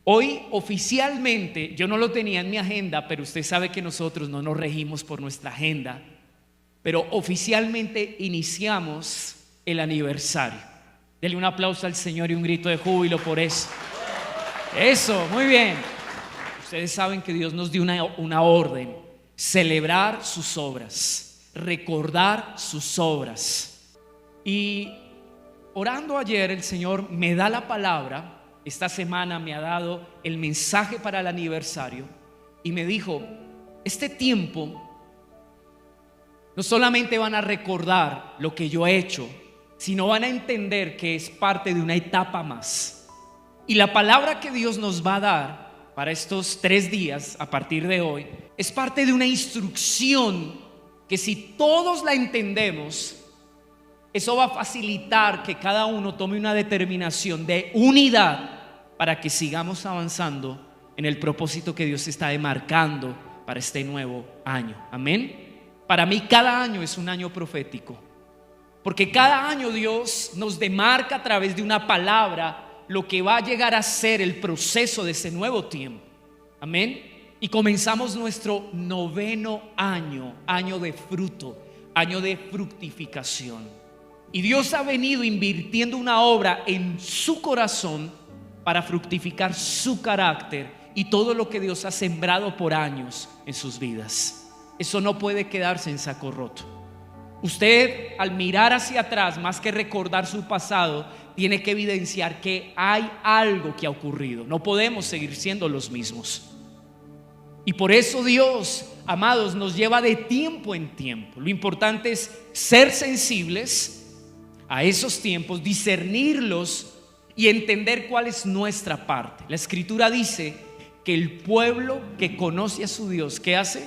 Hoy oficialmente, yo no lo tenía en mi agenda, pero usted sabe que nosotros no nos regimos por nuestra agenda, pero oficialmente iniciamos el aniversario. Denle un aplauso al Señor y un grito de júbilo por eso. Eso, muy bien. Ustedes saben que Dios nos dio una orden: celebrar sus obras, recordar sus obras. Y orando ayer, el Señor me da la palabra. Esta semana me ha dado el mensaje para el aniversario y me dijo: este tiempo no solamente van a recordar lo que yo he hecho, sino van a entender que es parte de una etapa más. Y la palabra que Dios nos va a dar para estos 3 días a partir de hoy es parte de una instrucción que, si todos la entendemos, eso va a facilitar que cada uno tome una determinación de unidad para que sigamos avanzando en el propósito que Dios está demarcando para este nuevo año. Amén. Para mí cada año es un año profético, porque cada año Dios nos demarca a través de una palabra lo que va a llegar a ser el proceso de ese nuevo tiempo. Amén. Y comenzamos nuestro 9º año, año de fruto, año de fructificación. Y Dios ha venido invirtiendo una obra en su corazón para fructificar su carácter y todo lo que Dios ha sembrado por años en sus vidas. Eso no puede quedarse en saco roto. Usted, al mirar hacia atrás, más que recordar su pasado, tiene que evidenciar que hay algo que ha ocurrido. No podemos seguir siendo los mismos. Y por eso Dios, amados, nos lleva de tiempo en tiempo. Lo importante es ser sensibles a esos tiempos, discernirlos y entender cuál es nuestra parte. La Escritura dice que el pueblo que conoce a su Dios, ¿qué hace?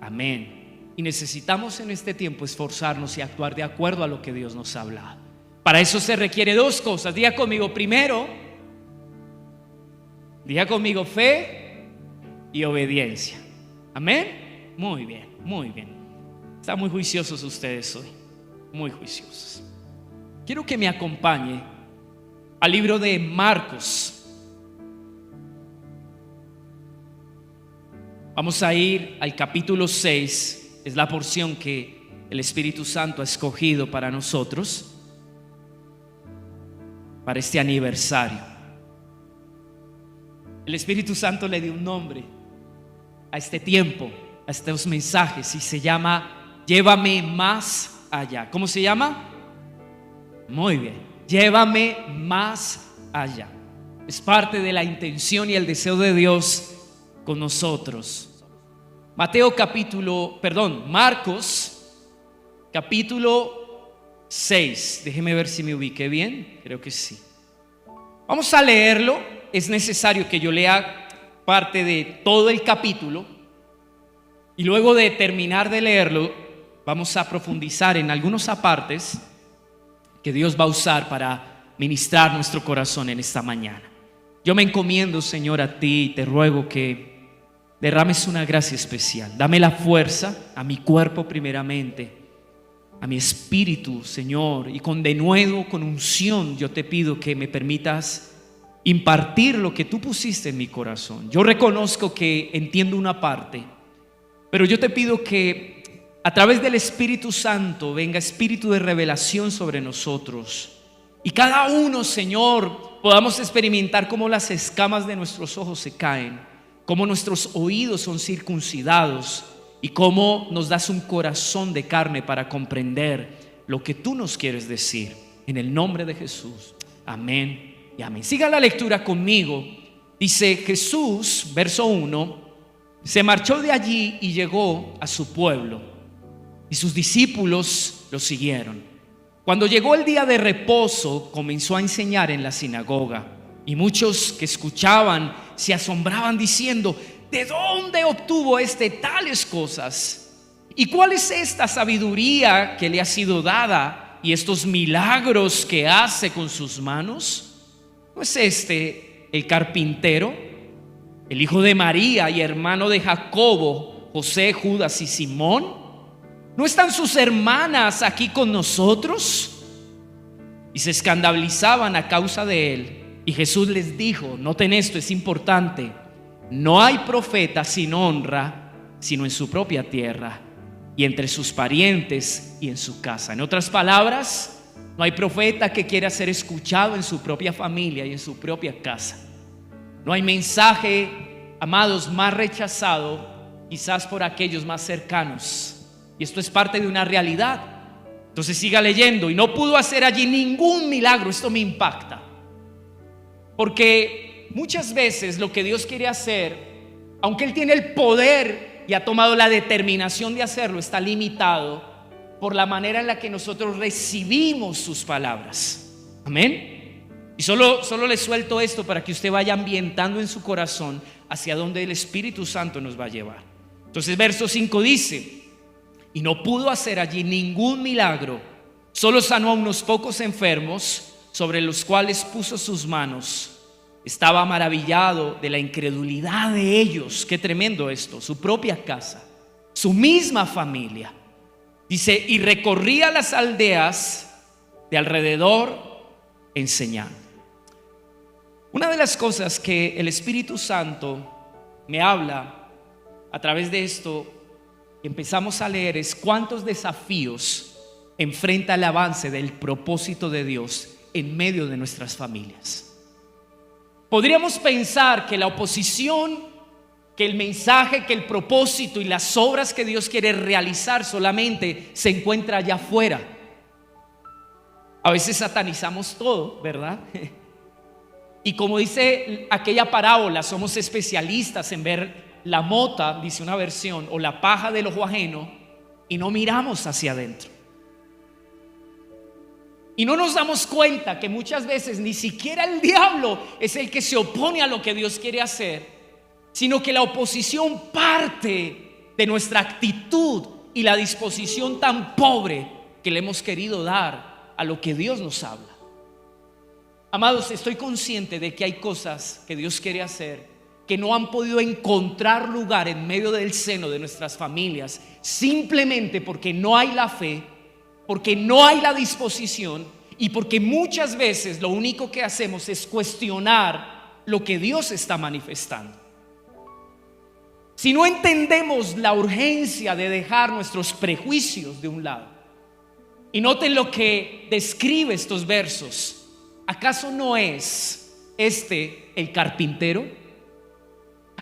Amén. Y necesitamos en este tiempo esforzarnos y actuar de acuerdo a lo que Dios nos ha hablado. Para eso se requiere 2 cosas. Diga conmigo: primero, diga conmigo, fe y obediencia. Amén. Muy bien, muy bien. Están muy juiciosos ustedes hoy, muy juiciosos. Quiero que me acompañe al libro de Marcos. Vamos a ir al capítulo 6. Es la porción que el Espíritu Santo ha escogido para nosotros, para este aniversario. El Espíritu Santo le dio un nombre a este tiempo, a estos mensajes, y se llama Llévame más allá. ¿Cómo se llama? Muy bien, llévame más allá. Es parte de la intención y el deseo de Dios con nosotros. Marcos capítulo 6. Déjeme ver si me ubiqué bien. Creo que sí. Vamos a leerlo. Es necesario que yo lea parte de todo el capítulo, y luego de terminar de leerlo vamos a profundizar en algunos apartes que Dios va a usar para ministrar nuestro corazón en esta mañana. Yo me encomiendo, Señor, a ti y te ruego que derrames una gracia especial. Dame la fuerza a mi cuerpo primeramente, a mi espíritu, Señor, y con denuedo, con unción, yo te pido que me permitas impartir lo que tú pusiste en mi corazón. Yo reconozco que entiendo una parte, pero yo te pido que a través del Espíritu Santo venga espíritu de revelación sobre nosotros, y cada uno, Señor, podamos experimentar cómo las escamas de nuestros ojos se caen, cómo nuestros oídos son circuncidados y cómo nos das un corazón de carne para comprender lo que tú nos quieres decir. En el nombre de Jesús, amén y amén. Siga la lectura conmigo. Dice: Jesús, verso 1, se marchó de allí y llegó a su pueblo, y sus discípulos lo siguieron. Cuando llegó el día de reposo, comenzó a enseñar en la sinagoga, y muchos que escuchaban se asombraban diciendo: ¿de dónde obtuvo tales cosas? ¿Y cuál es esta sabiduría que le ha sido dada y estos milagros que hace con sus manos? ¿No es el carpintero, el hijo de María y hermano de Jacobo, José, Judas y Simón? ¿No están sus hermanas aquí con nosotros? y se escandalizaban a causa de él. Y Jesús les dijo: noten esto, es importante, no hay profeta sin honra sino en su propia tierra y entre sus parientes y en su casa. En otras palabras, no hay profeta que quiera ser escuchado en su propia familia y en su propia casa. No hay mensaje, amados, más rechazado quizás por aquellos más cercanos. Y esto es parte de una realidad. Entonces siga leyendo. Y no pudo hacer allí ningún milagro. Esto me impacta, porque muchas veces lo que Dios quiere hacer, aunque Él tiene el poder y ha tomado la determinación de hacerlo, está limitado por la manera en la que nosotros recibimos sus palabras. Amén. Y solo les suelto esto para que usted vaya ambientando en su corazón hacia donde el Espíritu Santo nos va a llevar. Entonces verso 5 dice: y no pudo hacer allí ningún milagro, solo sanó a unos pocos enfermos, sobre los cuales puso sus manos. Estaba maravillado de la incredulidad de ellos. Qué tremendo esto. Su propia casa, su misma familia. Dice: y recorría las aldeas de alrededor enseñando. Una de las cosas que el Espíritu Santo me habla a través de esto que empezamos a leer es cuántos desafíos enfrenta el avance del propósito de Dios en medio de nuestras familias. Podríamos pensar que la oposición, que el mensaje, que el propósito y las obras que Dios quiere realizar solamente se encuentra allá afuera. A veces satanizamos todo, ¿verdad? Y como dice aquella parábola, somos especialistas en ver la mota, dice una versión, o la paja del ojo ajeno, y no miramos hacia adentro. Y no nos damos cuenta que muchas veces ni siquiera el diablo es el que se opone a lo que Dios quiere hacer, sino que la oposición parte de nuestra actitud y la disposición tan pobre que le hemos querido dar a lo que Dios nos habla. Amados, estoy consciente de que hay cosas que Dios quiere hacer que no han podido encontrar lugar en medio del seno de nuestras familias, simplemente porque no hay la fe, porque no hay la disposición y porque muchas veces lo único que hacemos es cuestionar lo que Dios está manifestando. Si no entendemos la urgencia de dejar nuestros prejuicios de un lado, y noten lo que describe estos versos, ¿acaso no es este el carpintero?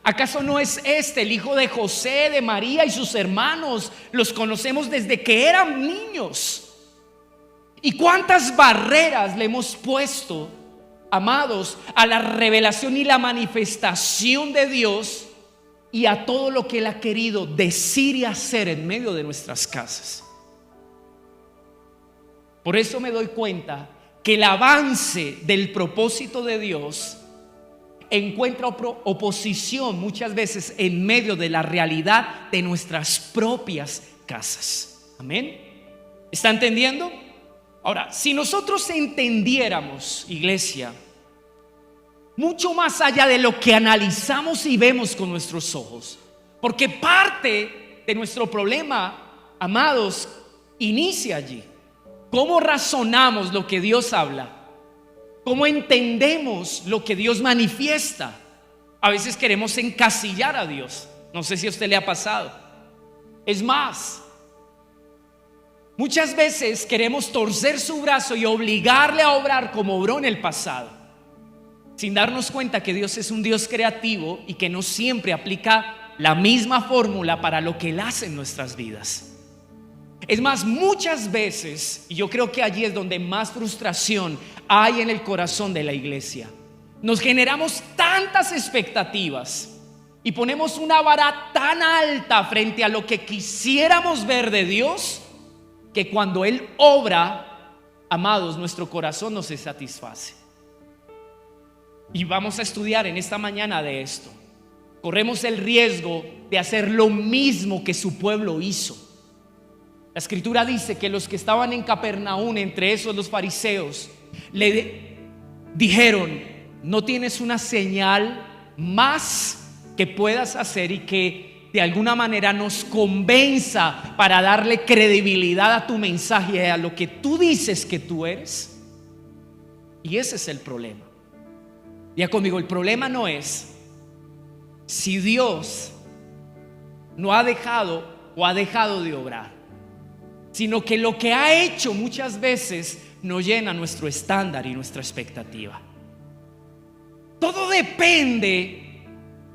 ¿Acaso no es este el hijo de José, de María y sus hermanos? Los conocemos desde que eran niños. ¿Y cuántas barreras le hemos puesto, amados, a la revelación y la manifestación de Dios y a todo lo que Él ha querido decir y hacer en medio de nuestras casas? Por eso me doy cuenta que el avance del propósito de Dios encuentra oposición muchas veces en medio de la realidad de nuestras propias casas. Amén. ¿Está entendiendo? Ahora, si nosotros entendiéramos, iglesia, mucho más allá de lo que analizamos y vemos con nuestros ojos, porque parte de nuestro problema, amados, inicia allí. ¿Cómo razonamos lo que Dios habla? ¿Cómo entendemos lo que Dios manifiesta? A veces queremos encasillar a Dios. No sé si a usted le ha pasado. Es más, muchas veces queremos torcer su brazo y obligarle a obrar como obró en el pasado, sin darnos cuenta que Dios es un Dios creativo y que no siempre aplica la misma fórmula para lo que Él hace en nuestras vidas. Es más, muchas veces, y yo creo que allí es donde más frustración hay en el corazón de la iglesia, nos generamos tantas expectativas y ponemos una vara tan alta frente a lo que quisiéramos ver de Dios, que cuando Él obra, amados, nuestro corazón no se satisface. Y vamos a estudiar en esta mañana de esto. Corremos el riesgo de hacer lo mismo que su pueblo hizo. La escritura dice que los que estaban en Capernaum, entre esos los fariseos, le dijeron: ¿no tienes una señal más que puedas hacer y que de alguna manera nos convenza para darle credibilidad a tu mensaje y a lo que tú dices que tú eres? Y ese es el problema. Ya conmigo, el problema no es si Dios no ha dejado o ha dejado de obrar, sino que lo que ha hecho muchas veces no llena nuestro estándar y nuestra expectativa. Todo depende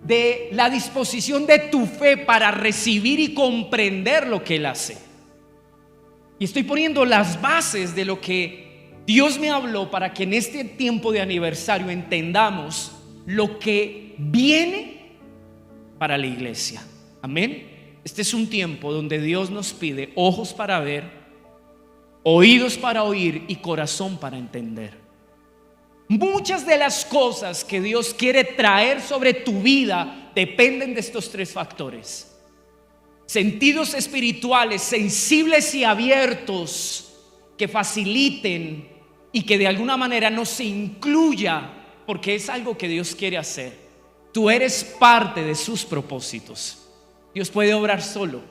de la disposición de tu fe para recibir y comprender lo que Él hace. Y estoy poniendo las bases de lo que Dios me habló para que en este tiempo de aniversario entendamos lo que viene para la iglesia. Amén. Este es un tiempo donde Dios nos pide ojos para ver, oídos para oír y corazón para entender. Muchas de las cosas que Dios quiere traer sobre tu vida dependen de estos tres factores: sentidos espirituales sensibles y abiertos que faciliten y que de alguna manera no se incluya, porque es algo que Dios quiere hacer. Tú eres parte de sus propósitos. Dios puede obrar solo,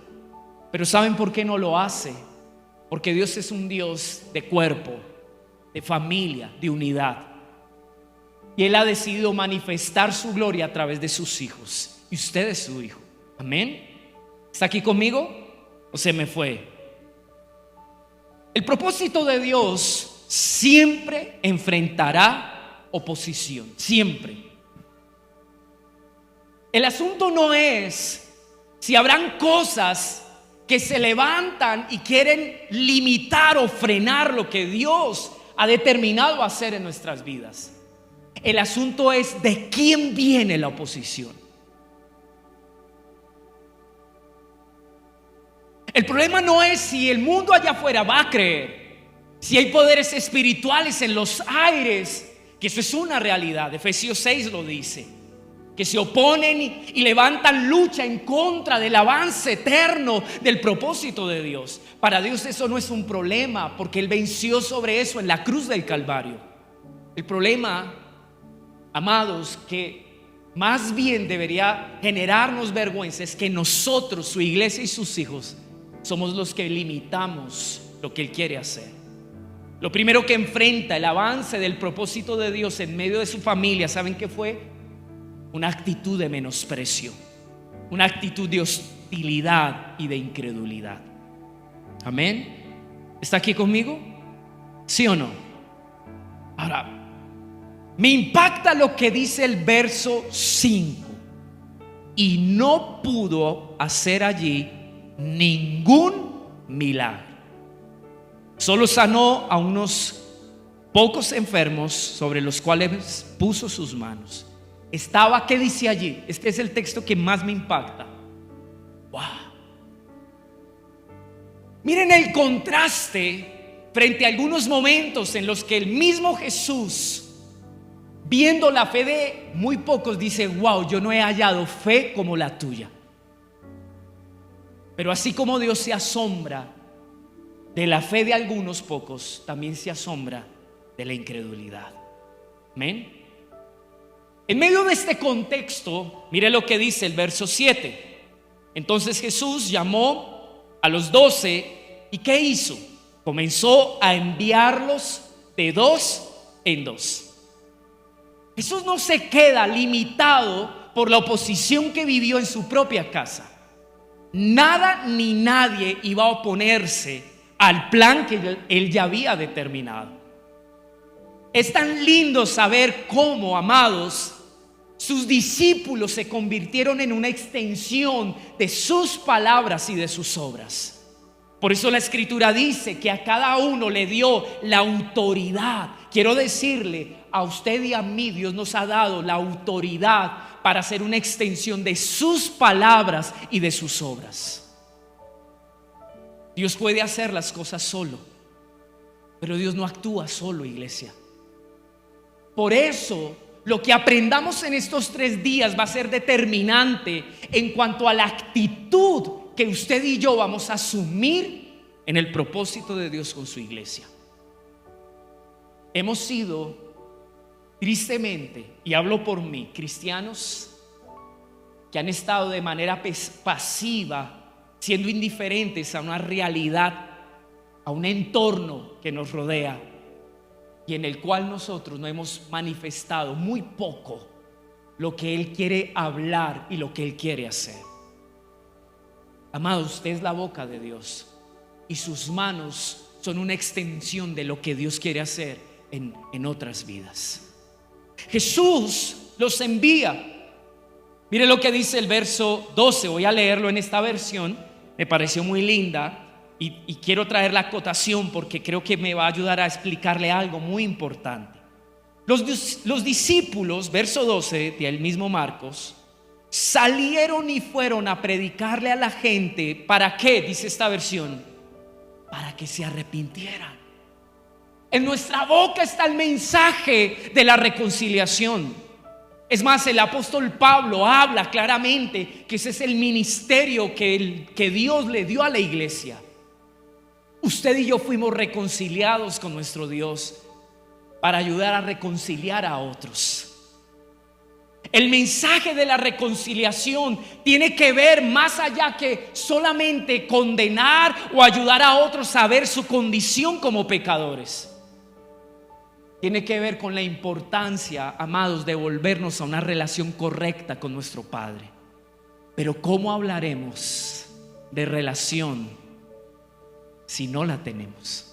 pero ¿saben por qué no lo hace? Porque Dios es un Dios de cuerpo, de familia, de unidad. Y Él ha decidido manifestar su gloria a través de sus hijos. Y usted es su hijo. Amén. ¿Está aquí conmigo o se me fue? El propósito de Dios siempre enfrentará oposición. Siempre. El asunto no es si habrán cosas que se levantan y quieren limitar o frenar lo que Dios ha determinado hacer en nuestras vidas. El asunto es de quién viene la oposición. El problema no es si el mundo allá afuera va a creer, si hay poderes espirituales en los aires, que eso es una realidad. Efesios 6 lo dice, que se oponen y levantan lucha en contra del avance eterno del propósito de Dios. Para Dios eso no es un problema, porque Él venció sobre eso en la cruz del Calvario. El problema, amados, que más bien debería generarnos vergüenza, es que nosotros, su iglesia y sus hijos, somos los que limitamos lo que Él quiere hacer. Lo primero que enfrenta el avance del propósito de Dios en medio de su familia, ¿saben qué fue? Una actitud de menosprecio, una actitud de hostilidad y de incredulidad. Amén. ¿Está aquí conmigo? ¿Sí o no? Ahora, me impacta lo que dice el verso 5. Y no pudo hacer allí ningún milagro. Solo sanó a unos pocos enfermos sobre los cuales puso sus manos. Estaba, ¿qué dice allí? Este es el texto que más me impacta. Wow. Miren el contraste frente a algunos momentos en los que el mismo Jesús, viendo la fe de muy pocos, dice: wow, yo no he hallado fe como la tuya. Pero así como Dios se asombra de la fe de algunos pocos, también se asombra de la incredulidad. Amén. En medio de este contexto, mire lo que dice el verso 7. Entonces Jesús llamó a los 12 y ¿qué hizo? Comenzó a enviarlos de dos en dos. Jesús no se queda limitado por la oposición que vivió en su propia casa. Nada ni nadie iba a oponerse al plan que Él ya había determinado. Es tan lindo saber cómo, amados, sus discípulos se convirtieron en una extensión de sus palabras y de sus obras. Por eso la Escritura dice que a cada uno le dio la autoridad. Quiero decirle a usted y a mí, Dios nos ha dado la autoridad para hacer una extensión de sus palabras y de sus obras. Dios puede hacer las cosas solo, pero Dios no actúa solo, iglesia. Por eso, lo que aprendamos en estos 3 días va a ser determinante en cuanto a la actitud que usted y yo vamos a asumir en el propósito de Dios con su iglesia. Hemos sido, tristemente, y hablo por mí, cristianos que han estado de manera pasiva, siendo indiferentes a una realidad, a un entorno que nos rodea. y en el cual nosotros no hemos manifestado muy poco lo que Él quiere hablar y lo que Él quiere hacer. Amado, usted es la boca de Dios y sus manos son una extensión de lo que Dios quiere hacer en otras vidas. Jesús los envía. Mire lo que dice el verso 12. Voy a leerlo en esta versión. Me pareció muy linda y quiero traer la acotación porque creo que me va a ayudar a explicarle algo muy importante. Los discípulos, verso 12 del mismo Marcos, salieron y fueron a predicarle a la gente. ¿Para qué? Dice esta versión: para que se arrepintieran. En nuestra boca está el mensaje de la reconciliación. Es más, el apóstol Pablo habla claramente que ese es el ministerio que Dios le dio a la iglesia. Usted y yo fuimos reconciliados con nuestro Dios para ayudar a reconciliar a otros. El mensaje de la reconciliación tiene que ver más allá que solamente condenar o ayudar a otros a ver su condición como pecadores. Tiene que ver con la importancia, amados, de volvernos a una relación correcta con nuestro Padre. Pero ¿cómo hablaremos de relación si no la tenemos?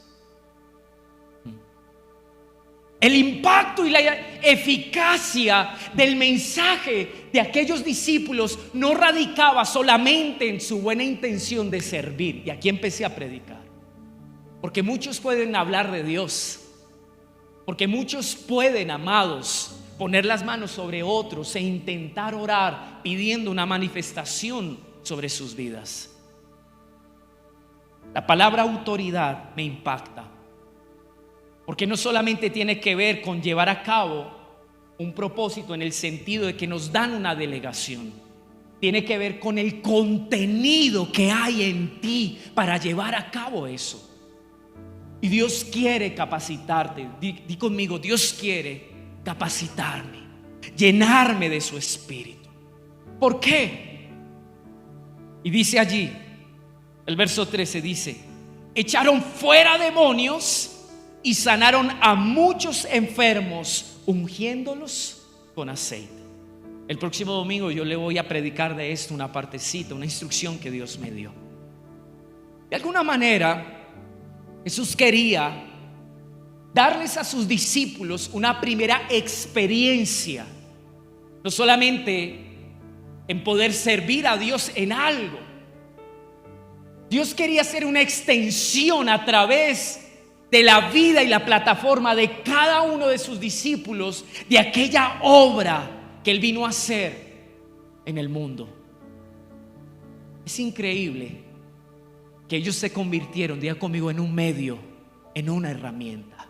El impacto y la eficacia del mensaje de aquellos discípulos no radicaba solamente en su buena intención de servir. Y aquí empecé a predicar. Porque muchos pueden hablar de Dios. Porque muchos pueden, amados, poner las manos sobre otros e intentar orar pidiendo una manifestación sobre sus vidas. La palabra autoridad me impacta. Porque no solamente tiene que ver con llevar a cabo un propósito en el sentido de que nos dan una delegación. Tiene que ver con el contenido que hay en ti para llevar a cabo eso. Y Dios quiere capacitarte. Di conmigo: Dios quiere capacitarme, llenarme de su espíritu. ¿Por qué? Y dice allí, el verso 13 dice: echaron fuera demonios y sanaron a muchos enfermos, ungiéndolos con aceite. El próximo domingo yo le voy a predicar de esto una partecita, una instrucción que Dios me dio. De alguna manera Jesús quería darles a sus discípulos una primera experiencia, no solamente en poder servir a Dios en algo. Dios quería hacer una extensión a través de la vida y la plataforma de cada uno de sus discípulos de aquella obra que Él vino a hacer en el mundo. Es increíble que ellos se convirtieron, diga conmigo, en un medio, en una herramienta.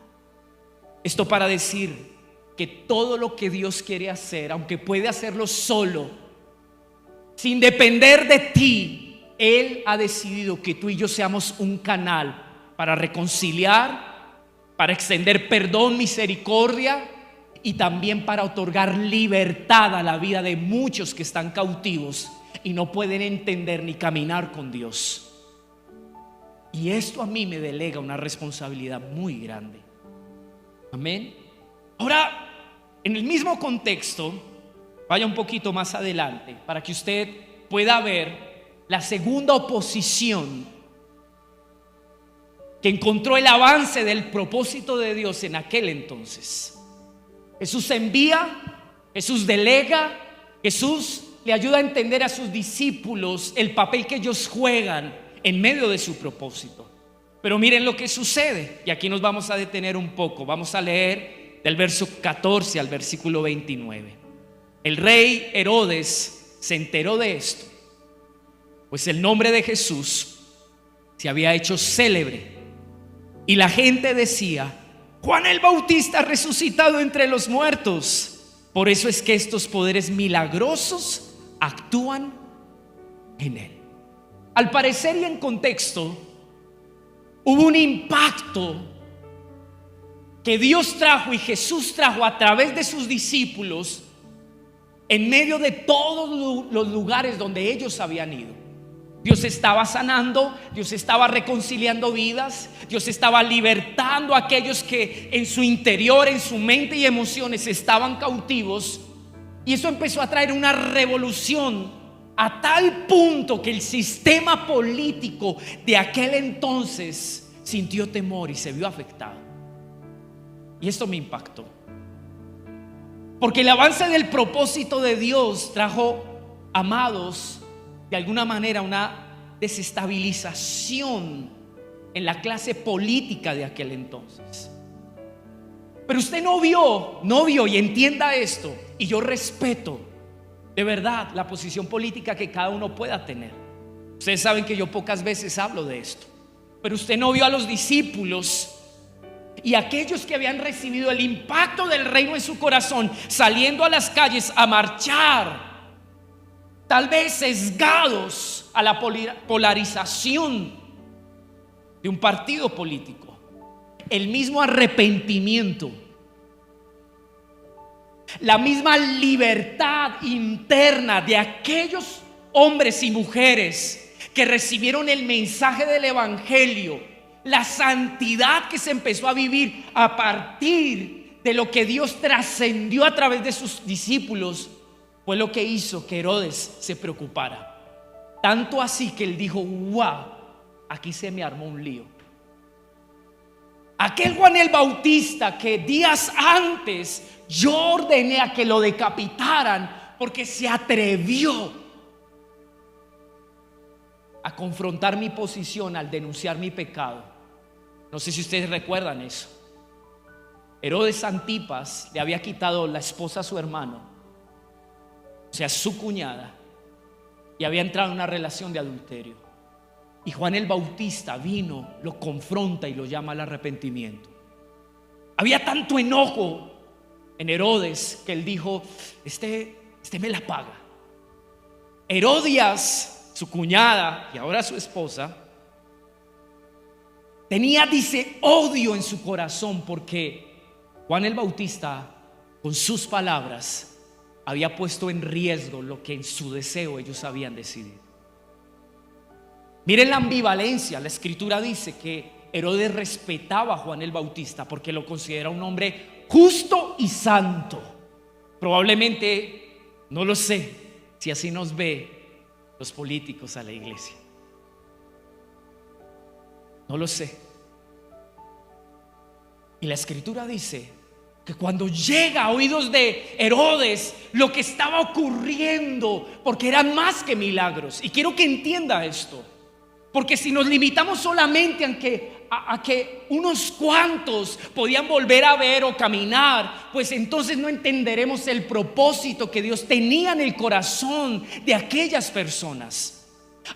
Esto para decir que todo lo que Dios quiere hacer, aunque puede hacerlo solo, sin depender de ti, Él ha decidido que tú y yo seamos un canal para reconciliar, para extender perdón, misericordia y también para otorgar libertad a la vida de muchos que están cautivos y no pueden entender ni caminar con Dios. Y esto a mí me delega una responsabilidad muy grande. Amén. Ahora, en el mismo contexto, vaya un poquito más adelante para que usted pueda ver la segunda oposición que encontró el avance del propósito de Dios en aquel entonces. Jesús envía, Jesús delega, Jesús le ayuda a entender a sus discípulos el papel que ellos juegan en medio de su propósito. Pero miren lo que sucede, y aquí nos vamos a detener un poco. Vamos a leer del verso 14 al versículo 29. El rey Herodes se enteró de esto, pues el nombre de Jesús se había hecho célebre, y la gente decía: Juan el Bautista ha resucitado entre los muertos. Por eso es que estos poderes milagrosos actúan en él. Al parecer y en contexto, hubo un impacto que Dios trajo y Jesús trajo a través de sus discípulos en medio de todos los lugares donde ellos habían ido. Dios estaba sanando, Dios estaba reconciliando vidas, Dios estaba libertando a aquellos que en su interior, en su mente y emociones estaban cautivos. Y eso empezó a traer una revolución a tal punto que el sistema político de aquel entonces sintió temor y se vio afectado. Y esto me impactó, porque el avance del propósito de Dios trajo, amados, de alguna manera una desestabilización en la clase política de aquel entonces. Pero usted no vio, y entienda esto, y yo respeto de verdad la posición política que cada uno pueda tener. Ustedes saben que yo pocas veces hablo de esto, pero usted no vio a los discípulos y aquellos que habían recibido el impacto del reino en su corazón saliendo a las calles a marchar, tal vez sesgados a la polarización de un partido político. El mismo arrepentimiento, la misma libertad interna de aquellos hombres y mujeres que recibieron el mensaje del evangelio, la santidad que se empezó a vivir a partir de lo que Dios trascendió a través de sus discípulos, fue lo que hizo que Herodes se preocupara. Tanto así que él dijo: wow, aquí se me armó un lío. Aquel Juan el Bautista que días antes yo ordené a que lo decapitaran porque se atrevió a confrontar mi posición al denunciar mi pecado. No sé si ustedes recuerdan eso. Herodes Antipas le había quitado la esposa a su hermano, o sea, su cuñada, y había entrado en una relación de adulterio. Y Juan el Bautista vino, lo confronta y lo llama al arrepentimiento. Había tanto enojo en Herodes que él dijo: este me la paga. Herodias, su cuñada y ahora su esposa, tenía, dice, odio en su corazón porque Juan el Bautista, con sus palabras, había puesto en riesgo lo que en su deseo ellos habían decidido. Miren la ambivalencia. La escritura dice que Herodes respetaba a Juan el Bautista porque lo considera un hombre justo y santo. Probablemente, no lo sé si así nos ve los políticos a la iglesia. No lo sé. Y la escritura dice que cuando llega a oídos de Herodes lo que estaba ocurriendo, porque eran más que milagros, y quiero que entienda esto, porque si nos limitamos solamente a que unos cuantos podían volver a ver o caminar, pues entonces no entenderemos el propósito que Dios tenía en el corazón de aquellas personas.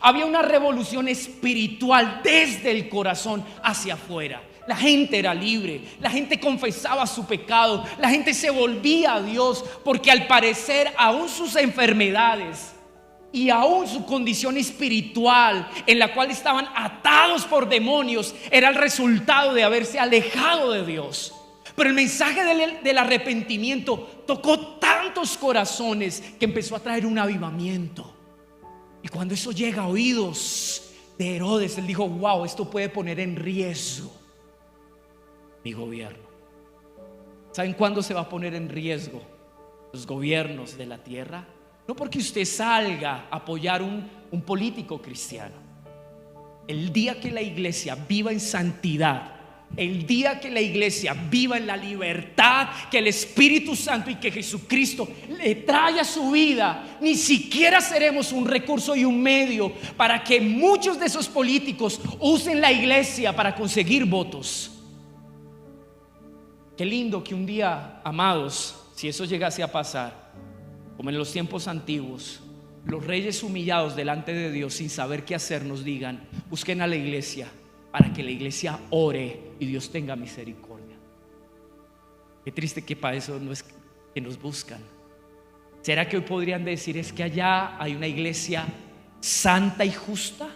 Había una revolución espiritual desde el corazón hacia afuera. La gente era libre, la gente confesaba su pecado, la gente se volvía a Dios, porque al parecer aún sus enfermedades y aún su condición espiritual, en la cual estaban atados por demonios, era el resultado de haberse alejado de Dios. Pero el mensaje del arrepentimiento tocó tantos corazones que empezó a traer un avivamiento. Y cuando eso llega a oídos de Herodes, él dijo: wow, esto puede poner en riesgo mi gobierno. ¿Saben cuándo se va a poner en riesgo los gobiernos de la tierra? No porque usted salga a apoyar un político cristiano. El día que la iglesia viva en santidad, el día que la iglesia viva en la libertad que el Espíritu Santo y que Jesucristo le trae a su vida, ni siquiera seremos un recurso y un medio para que muchos de esos políticos usen la iglesia para conseguir votos. Qué lindo que un día, amados, si eso llegase a pasar, como en los tiempos antiguos, los reyes humillados delante de Dios sin saber qué hacer nos digan: busquen a la iglesia para que la iglesia ore y Dios tenga misericordia. Qué triste que para eso no es que nos buscan. ¿Será que hoy podrían decir: es que allá hay una iglesia santa y justa?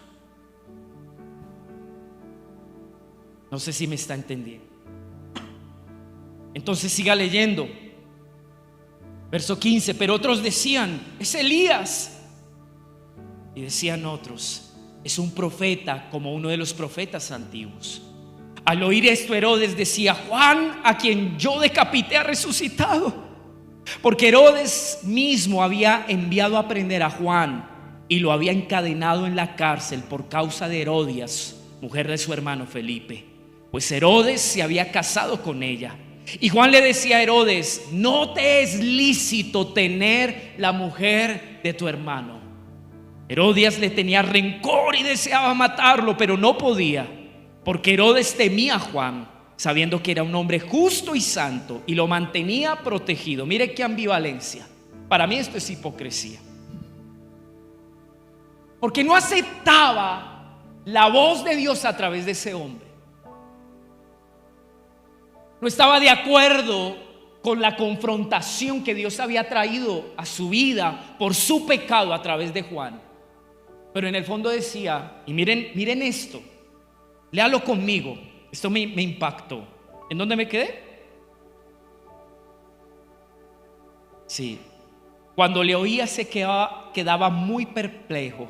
No sé si me está entendiendo. Entonces siga leyendo. Verso 15: pero otros decían: es Elías. Y decían otros: es un profeta como uno de los profetas antiguos. Al oír esto, Herodes decía: Juan, a quien yo decapité, ha resucitado. Porque Herodes mismo había enviado a prender a Juan y lo había encadenado en la cárcel por causa de Herodias, mujer de su hermano Felipe, pues Herodes se había casado con ella. Y Juan le decía a Herodes: no te es lícito tener la mujer de tu hermano. Herodías le tenía rencor y deseaba matarlo, pero no podía, porque Herodes temía a Juan, sabiendo que era un hombre justo y santo, y lo mantenía protegido. Mire qué ambivalencia. Para mí esto es hipocresía, porque no aceptaba la voz de Dios a través de ese hombre. No estaba de acuerdo con la confrontación que Dios había traído a su vida por su pecado a través de Juan. Pero en el fondo decía, y miren esto, léalo conmigo, esto me impactó. ¿En dónde me quedé? Sí. Cuando le oía quedaba muy perplejo,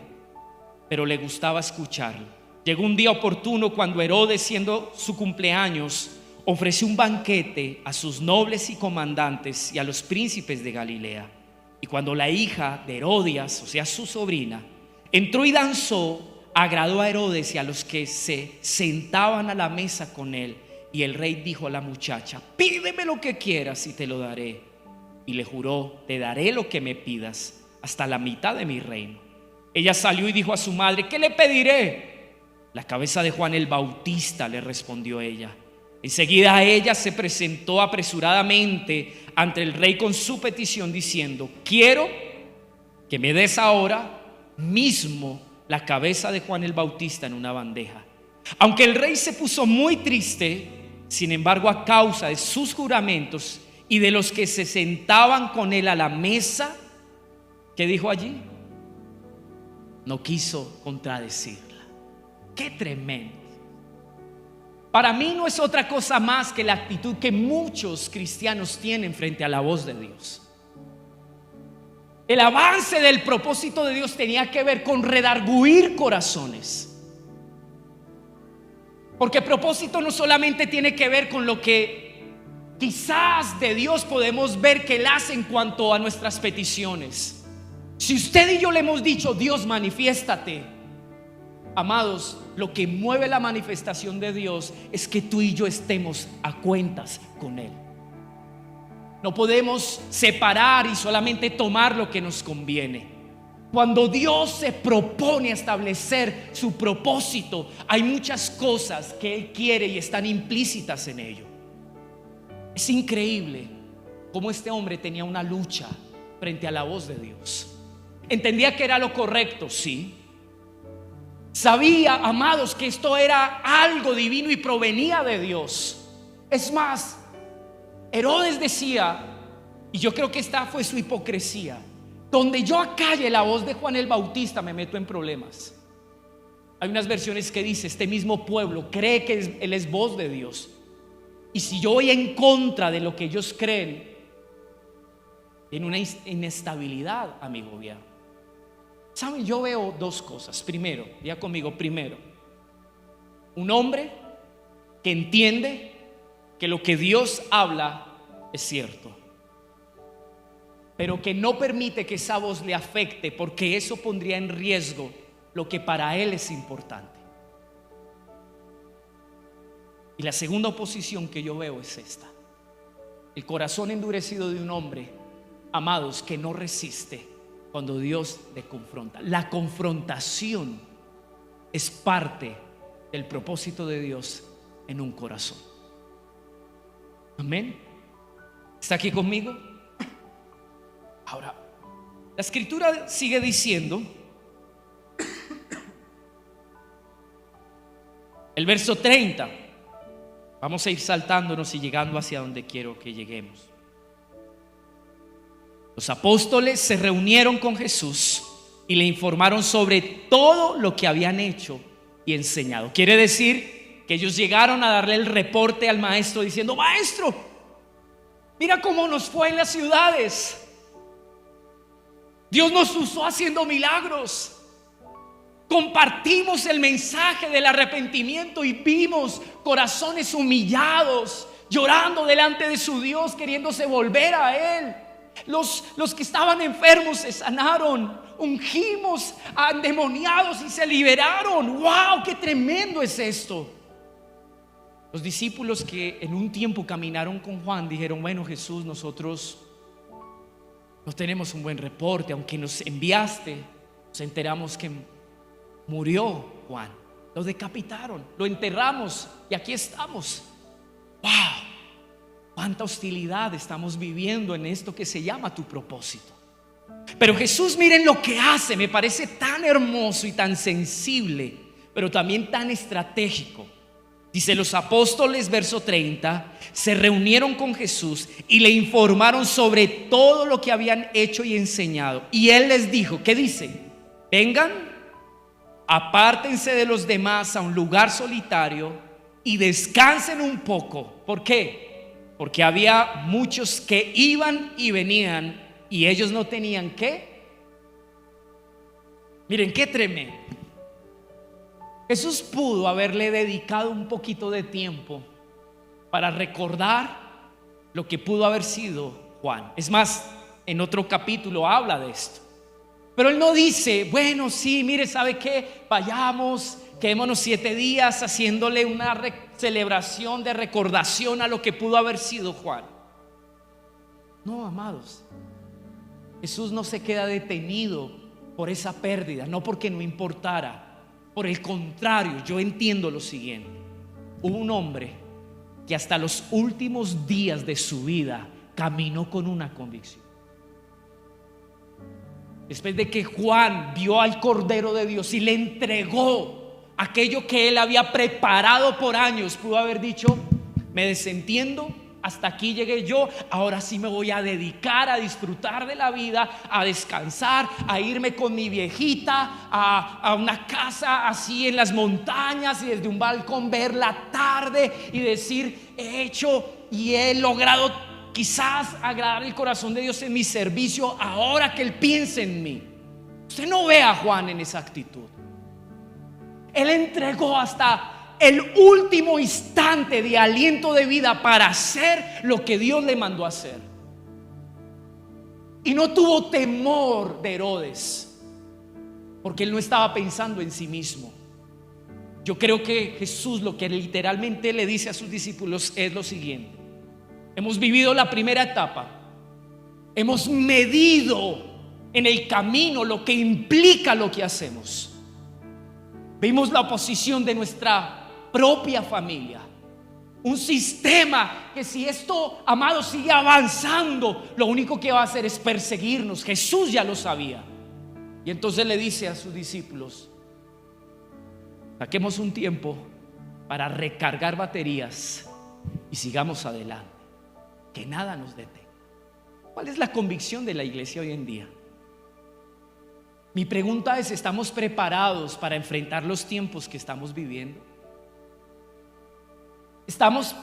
pero le gustaba escucharlo. Llegó un día oportuno cuando Herodes, siendo su cumpleaños, ofreció un banquete a sus nobles y comandantes y a los príncipes de Galilea. Y cuando la hija de Herodias, o sea su sobrina, entró y danzó, agradó a Herodes y a los que se sentaban a la mesa con él. Y el rey dijo a la muchacha: pídeme lo que quieras y te lo daré. Y le juró: te daré lo que me pidas, hasta la mitad de mi reino. Ella salió y dijo a su madre: ¿qué le pediré? La cabeza de Juan el Bautista, le respondió ella. Enseguida ella se presentó apresuradamente ante el rey con su petición, diciendo: quiero que me des ahora mismo la cabeza de Juan el Bautista en una bandeja. Aunque el rey se puso muy triste, sin embargo, a causa de sus juramentos y de los que se sentaban con él a la mesa, ¿qué dijo allí? No quiso contradecirla. ¡Qué tremendo! Para mí no es otra cosa más que la actitud que muchos cristianos tienen frente a la voz de Dios. El avance del propósito de Dios tenía que ver con redarguir corazones. Porque propósito no solamente tiene que ver con lo que quizás de Dios podemos ver que Él hace en cuanto a nuestras peticiones. Si usted y yo le hemos dicho: Dios, manifiéstate, amados, lo que mueve la manifestación de Dios es que tú y yo estemos a cuentas con Él. No podemos separar y solamente tomar lo que nos conviene. Cuando Dios se propone establecer su propósito, hay muchas cosas que Él quiere y están implícitas en ello. Es increíble cómo este hombre tenía una lucha frente a la voz de Dios. Entendía que era lo correcto, sí. Sabía, amados, que esto era algo divino y provenía de Dios. Es más, Herodes decía, y yo creo que esta fue su hipocresía: donde yo acalle la voz de Juan el Bautista me meto en problemas. Hay unas versiones que dice: este mismo pueblo cree que él es voz de Dios, y si yo voy en contra de lo que ellos creen, tiene una inestabilidad a mi gobierno. ¿Saben? Yo veo dos cosas. Primero, diga conmigo, primero, un hombre que entiende que lo que Dios habla es cierto, pero que no permite que esa voz le afecte, porque eso pondría en riesgo lo que para él es importante. Y la segunda oposición que yo veo es esta: el corazón endurecido de un hombre, amados, que no resiste cuando Dios le confronta. La confrontación es parte del propósito de Dios en un corazón. Amén. ¿Está aquí conmigo? Ahora, la escritura sigue diciendo, el verso 30. Vamos a ir saltándonos y llegando hacia donde quiero que lleguemos. Los apóstoles se reunieron con Jesús y le informaron sobre todo lo que habían hecho y enseñado. Quiere decir que ellos llegaron a darle el reporte al maestro diciendo: maestro, mira cómo nos fue en las ciudades. Dios nos usó haciendo milagros. Compartimos el mensaje del arrepentimiento y vimos corazones humillados, llorando delante de su Dios, queriéndose volver a Él. Los que estaban enfermos se sanaron. Ungimos a endemoniados y se liberaron. ¡Wow! ¡Qué tremendo es esto! Los discípulos que en un tiempo caminaron con Juan dijeron: bueno, Jesús, nosotros no tenemos un buen reporte. Aunque nos enviaste, nos enteramos que murió Juan. Lo decapitaron, lo enterramos y aquí estamos. ¡Wow! Cuánta hostilidad estamos viviendo en esto que se llama tu propósito. Pero Jesús, miren lo que hace, me parece tan hermoso y tan sensible, pero también tan estratégico. Dice: los apóstoles, verso 30, se reunieron con Jesús y le informaron sobre todo lo que habían hecho y enseñado. Y él les dijo, ¿qué dice? Vengan, apártense de los demás a un lugar solitario y descansen un poco. ¿Por qué? Porque había muchos que iban y venían y ellos no tenían ¿qué? Miren qué tremendo. Jesús pudo haberle dedicado un poquito de tiempo para recordar lo que pudo haber sido Juan. Es más, en otro capítulo habla de esto. Pero él no dice: bueno, sí, mire, ¿sabe qué? Vayamos, quedémonos 7 días haciéndole una celebración de recordación a lo que pudo haber sido Juan. No, amados, Jesús no se queda detenido por esa pérdida, no porque no importara. Por el contrario, yo entiendo lo siguiente: hubo un hombre que hasta los últimos días de su vida caminó con una convicción. Después de que Juan vio al Cordero de Dios y le entregó aquello que él había preparado por años, pudo haber dicho: me desentiendo, hasta aquí llegué yo, ahora sí me voy a dedicar a disfrutar de la vida, a descansar, a irme con mi viejita a una casa así en las montañas y desde un balcón ver la tarde y decir: he hecho y he logrado quizás agradar el corazón de Dios en mi servicio, ahora que Él piense en mí. Usted no ve a Juan en esa actitud. Él entregó hasta el último instante de aliento de vida para hacer lo que Dios le mandó a hacer. Y no tuvo temor de Herodes, porque él no estaba pensando en sí mismo. Yo creo que Jesús lo que literalmente le dice a sus discípulos es lo siguiente: hemos vivido la primera etapa, hemos medido en el camino lo que implica lo que hacemos. Vimos la oposición de nuestra propia familia, un sistema que, si esto, amado, sigue avanzando, lo único que va a hacer es perseguirnos. Jesús ya lo sabía. Y entonces le dice a sus discípulos: saquemos un tiempo para recargar baterías y sigamos adelante, que nada nos detenga. ¿Cuál es la convicción de la iglesia hoy en día? Mi pregunta es: ¿estamos preparados para enfrentar los tiempos que estamos viviendo? ¿Estamos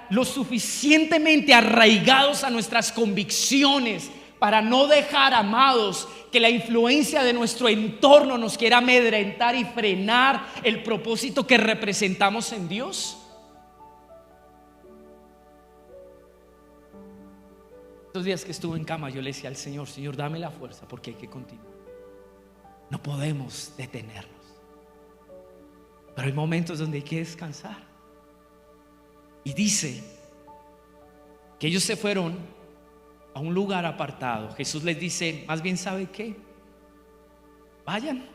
lo suficientemente arraigados a nuestras convicciones para no dejar, amados, que la influencia de nuestro entorno nos quiera amedrentar y frenar el propósito que representamos en Dios? Estos días que estuve en cama, yo le decía al Señor: Señor, dame la fuerza, porque hay que continuar. No podemos detenernos, pero hay momentos donde hay que descansar. Y dice que ellos se fueron a un lugar apartado. Jesús les dice: más bien, ¿sabe qué? Vayan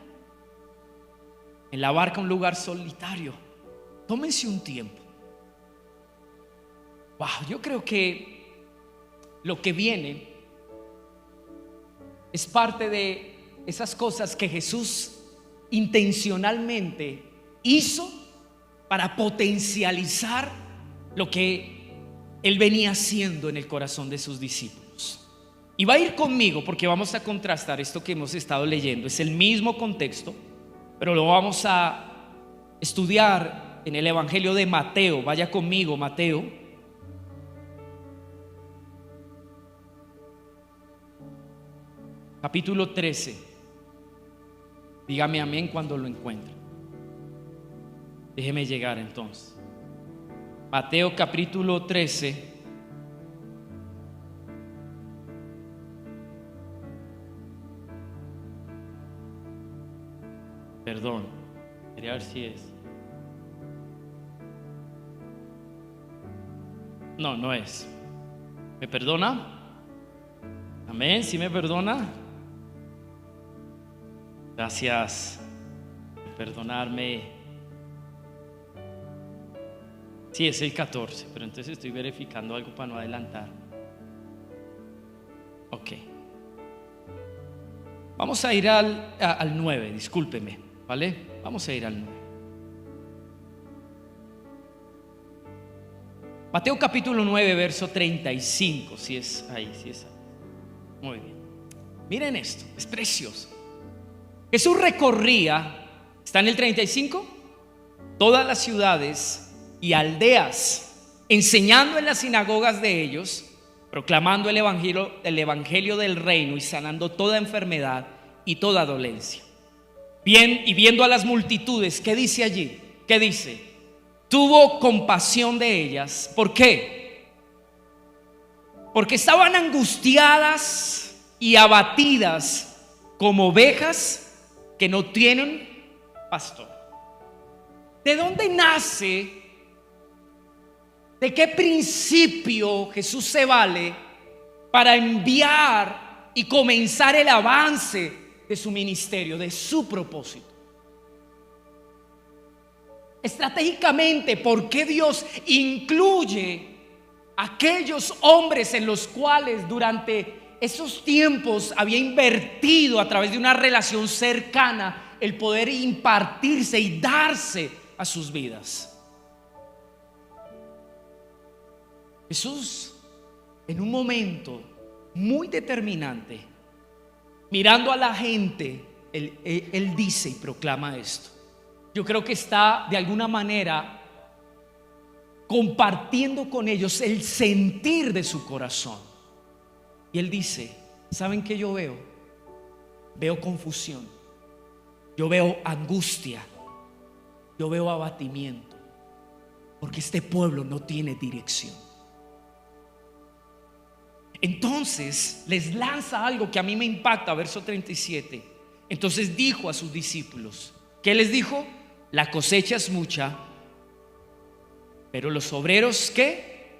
en la barca a un lugar solitario, tómense un tiempo. Wow, yo creo que lo que viene es parte de esas cosas que Jesús intencionalmente hizo para potencializar lo que Él venía haciendo en el corazón de sus discípulos. Y va a ir conmigo porque vamos a contrastar esto que hemos estado leyendo. Es el mismo contexto, pero lo vamos a estudiar en el Evangelio de Mateo. Vaya conmigo, Mateo. Capítulo 13. Dígame amén cuando lo encuentre. Déjeme llegar entonces. Mateo capítulo 13. Perdón, quería ver si es. No, no es. ¿Me perdona? Amén, ¿sí me perdona? Gracias por perdonarme. Sí, es el 14, pero entonces estoy verificando algo para no adelantar. Ok. Vamos a ir al 9, discúlpeme, ¿vale? Vamos a ir al 9. Mateo capítulo 9, verso 35, si es ahí, si es ahí. Muy bien. Miren esto, es precioso. Jesús recorría, ¿está en el 35? Todas las ciudades y aldeas, enseñando en las sinagogas de ellos, proclamando el evangelio del reino y sanando toda enfermedad y toda dolencia. Bien, y viendo a las multitudes, ¿qué dice allí? ¿Qué dice? Tuvo compasión de ellas. ¿Por qué? Porque estaban angustiadas y abatidas como ovejas que no tienen pastor. ¿De dónde nace? ¿De qué principio Jesús se vale para enviar y comenzar el avance de su ministerio, de su propósito? Estratégicamente, ¿por qué Dios incluye aquellos hombres en los cuales durante esos tiempos había invertido a través de una relación cercana el poder impartirse y darse a sus vidas? Jesús, en un momento muy determinante, mirando a la gente, él dice y proclama esto. Yo creo que está de alguna manera compartiendo con ellos el sentir de su corazón. Y él dice: ¿saben qué yo veo? Veo confusión, yo veo angustia, yo veo abatimiento, porque este pueblo no tiene dirección. Entonces les lanza algo que a mí me impacta, verso 37. Entonces dijo a sus discípulos, ¿qué les dijo? La cosecha es mucha, pero los obreros, ¿qué?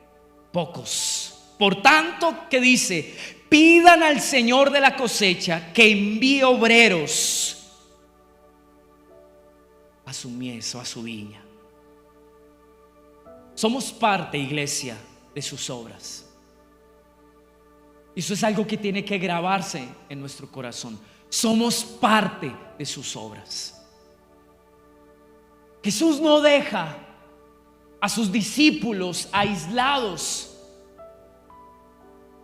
Pocos. Por tanto, ¿qué dice? Pidan al Señor de la cosecha que envíe obreros a su mies o a su viña. Somos parte, iglesia, de sus obras. Eso es algo que tiene que grabarse en nuestro corazón. Somos parte de sus obras. Jesús no deja a sus discípulos aislados,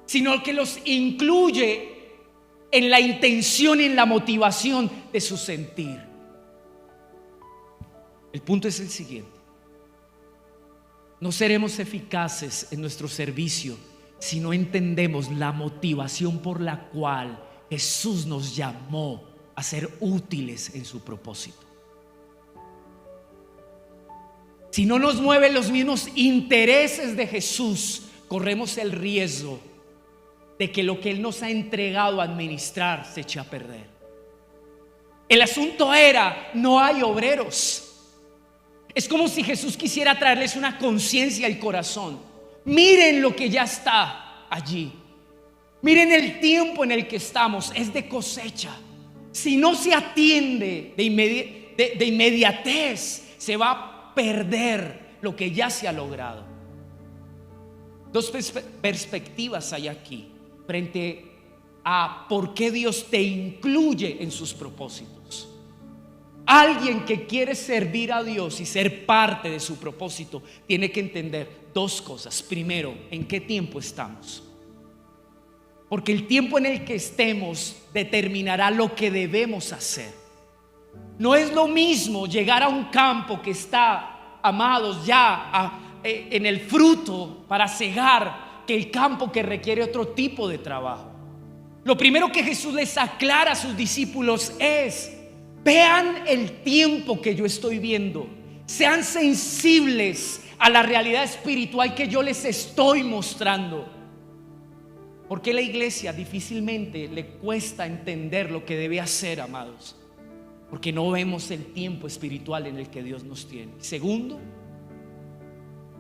sino que los incluye en la intención y en la motivación de su sentir. El punto es el siguiente: no seremos eficaces en nuestro servicio si no entendemos la motivación por la cual Jesús nos llamó a ser útiles en su propósito. Si no nos mueven los mismos intereses de Jesús, corremos el riesgo de que lo que Él nos ha entregado a administrar se eche a perder. El asunto era: no hay obreros. Es como si Jesús quisiera traerles una conciencia al corazón. Miren lo que ya está allí. Miren el tiempo en el que estamos, es de cosecha. Si no se atiende de inmediatez, se va a perder lo que ya se ha logrado. Dos perspectivas hay aquí frente a por qué Dios te incluye en sus propósitos. Alguien que quiere servir a Dios y ser parte de su propósito tiene que entender dos cosas. Primero, ¿en qué tiempo estamos? Porque el tiempo en el que estemos determinará lo que debemos hacer. No es lo mismo llegar a un campo que está, amados, ya en el fruto para cegar, que el campo que requiere otro tipo de trabajo. Lo primero que Jesús les aclara a sus discípulos es: Vean el tiempo que yo estoy viendo. Sean sensibles a la realidad espiritual que yo les estoy mostrando. Porque la iglesia difícilmente le cuesta entender lo que debe hacer, amados, porque no vemos el tiempo espiritual en el que Dios nos tiene. Segundo,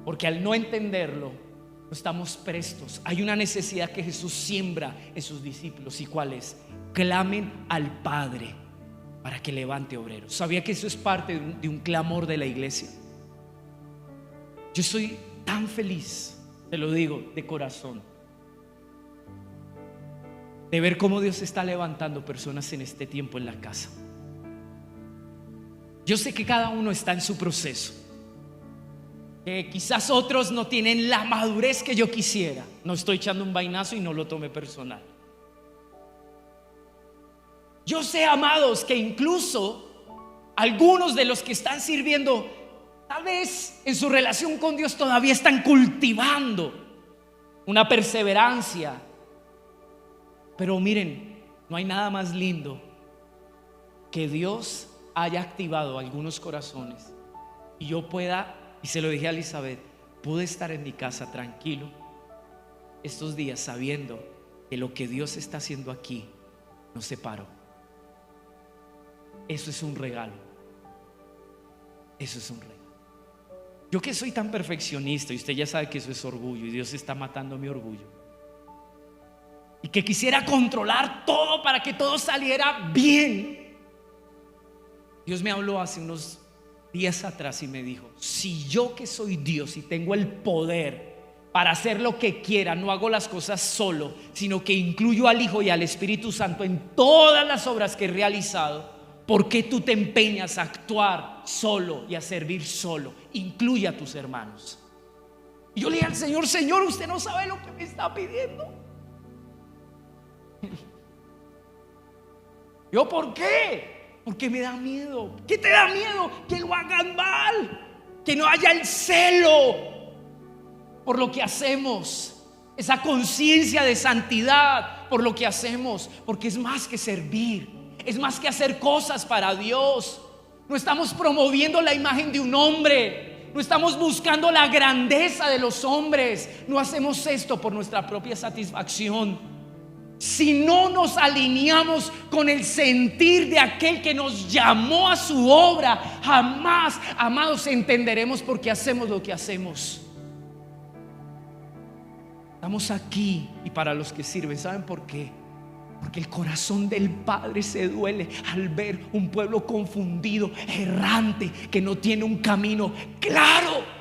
porque al no entenderlo, no estamos prestos. Hay una necesidad que Jesús siembra en sus discípulos. ¿Y cuál es? Clamen al Padre para que levante obreros. ¿Sabía que eso es parte de un clamor de la iglesia? Yo estoy tan feliz, te lo digo de corazón, de ver cómo Dios está levantando personas en este tiempo en la casa. Yo sé que cada uno está en su proceso, que quizás otros no tienen la madurez que yo quisiera. No estoy echando un vainazo y no lo tome personal. Yo sé, amados, que incluso algunos de los que están sirviendo, tal vez en su relación con Dios todavía están cultivando una perseverancia. Pero miren, no hay nada más lindo que Dios haya activado algunos corazones y yo pueda, y se lo dije a Elizabeth, pude estar en mi casa tranquilo estos días sabiendo que lo que Dios está haciendo aquí no se paró. Eso es un regalo. Eso es un regalo. Yo que soy tan perfeccionista, y usted ya sabe que eso es orgullo, y Dios está matando mi orgullo, y que quisiera controlar todo para que todo saliera bien. Dios me habló hace unos días atrás y me dijo: si yo, que soy Dios y tengo el poder para hacer lo que quiera, no hago las cosas solo, sino que incluyo al Hijo y al Espíritu Santo en todas las obras que he realizado, ¿por qué tú te empeñas a actuar solo y a servir solo? Incluye a tus hermanos. Y yo le dije al Señor: Señor, usted no sabe lo que me está pidiendo. Yo, ¿por qué? Porque me da miedo. ¿Qué te da miedo? Que lo hagan mal, que no haya el celo por lo que hacemos, esa conciencia de santidad por lo que hacemos, porque es más que servir, es más que hacer cosas para Dios. No estamos promoviendo la imagen de un hombre, no estamos buscando la grandeza de los hombres, no hacemos esto por nuestra propia satisfacción. Si no nos alineamos con el sentir de aquel que nos llamó a su obra, jamás, amados, entenderemos por qué hacemos lo que hacemos. Estamos aquí, y para los que sirven, ¿saben por qué? Porque el corazón del Padre se duele al ver un pueblo confundido, errante, que no tiene un camino claro.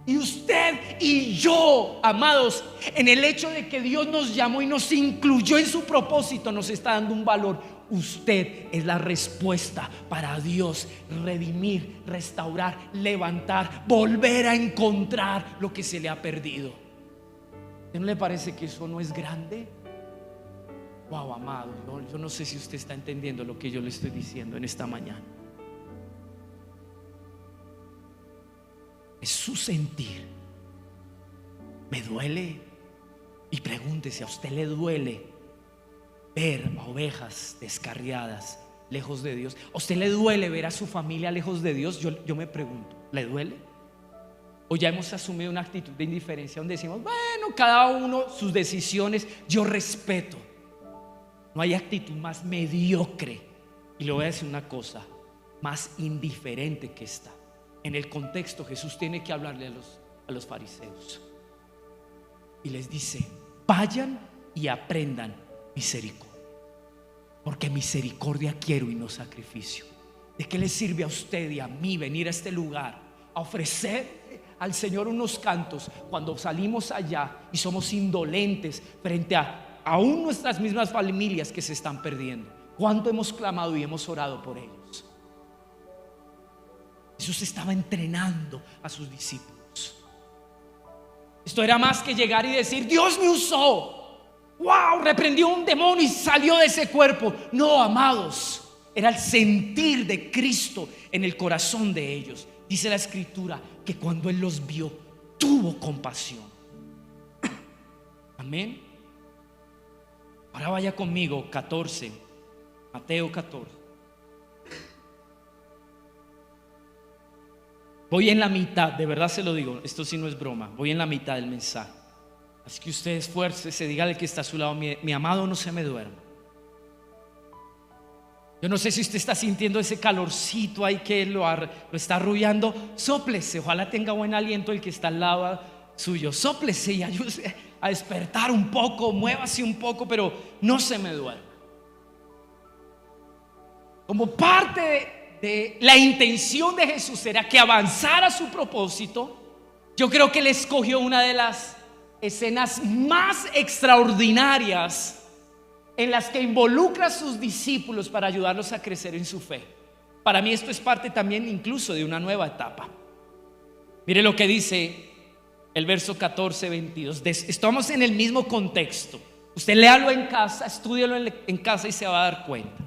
Y usted y yo, amados, en el hecho de que Dios nos llamó y nos incluyó en su propósito, nos está dando un valor. Usted es la respuesta para Dios redimir, restaurar, levantar, volver a encontrar lo que se le ha perdido. ¿No le parece que eso no es grande? Wow, amado, yo no sé si usted está entendiendo lo que yo le estoy diciendo en esta mañana. Es su sentir. Me duele. Y pregúntese: ¿a usted le duele ver a ovejas descarriadas lejos de Dios? ¿A usted le duele ver a su familia lejos de Dios? Yo me pregunto, ¿le duele? ¿O ya hemos asumido una actitud de indiferencia donde decimos: bueno, cada uno sus decisiones, yo respeto? No hay actitud más mediocre, y le voy a decir una cosa, más indiferente que esta. En el contexto, Jesús tiene que hablarle a los fariseos y les dice: vayan y aprendan misericordia, porque misericordia quiero y no sacrificio. ¿De qué le sirve a usted y a mí venir a este lugar a ofrecer al Señor unos cantos cuando salimos allá y somos indolentes frente a aún nuestras mismas familias que se están perdiendo? ¿Cuánto hemos clamado y hemos orado por ellos? Jesús estaba entrenando a sus discípulos. Esto era más que llegar y decir: Dios me usó, wow, reprendió un demonio y salió de ese cuerpo. No, amados, era el sentir de Cristo en el corazón de ellos. Dice la Escritura que cuando Él los vio, tuvo compasión. Amén. Ahora vaya conmigo, 14, Mateo 14. Voy en la mitad, de verdad se lo digo, esto sí no es broma, voy en la mitad del mensaje. Así que usted esfuércese, dígale que está a su lado, mi amado, no se me duerma. Yo no sé si usted está sintiendo ese calorcito ahí que lo está arrullando. Sóplese, ojalá tenga buen aliento el que está al lado suyo. Sóplese y ayúdese a despertar un poco, muévase un poco, pero no se me duerma. Como parte de la intención de Jesús era que avanzara su propósito, yo creo que Él escogió una de las escenas más extraordinarias en las que involucra a sus discípulos para ayudarlos a crecer en su fe. Para mí esto es parte también incluso de una nueva etapa. Mire lo que dice el verso 14-22. Estamos en el mismo contexto. Usted léalo en casa, estúdialo en casa y se va a dar cuenta.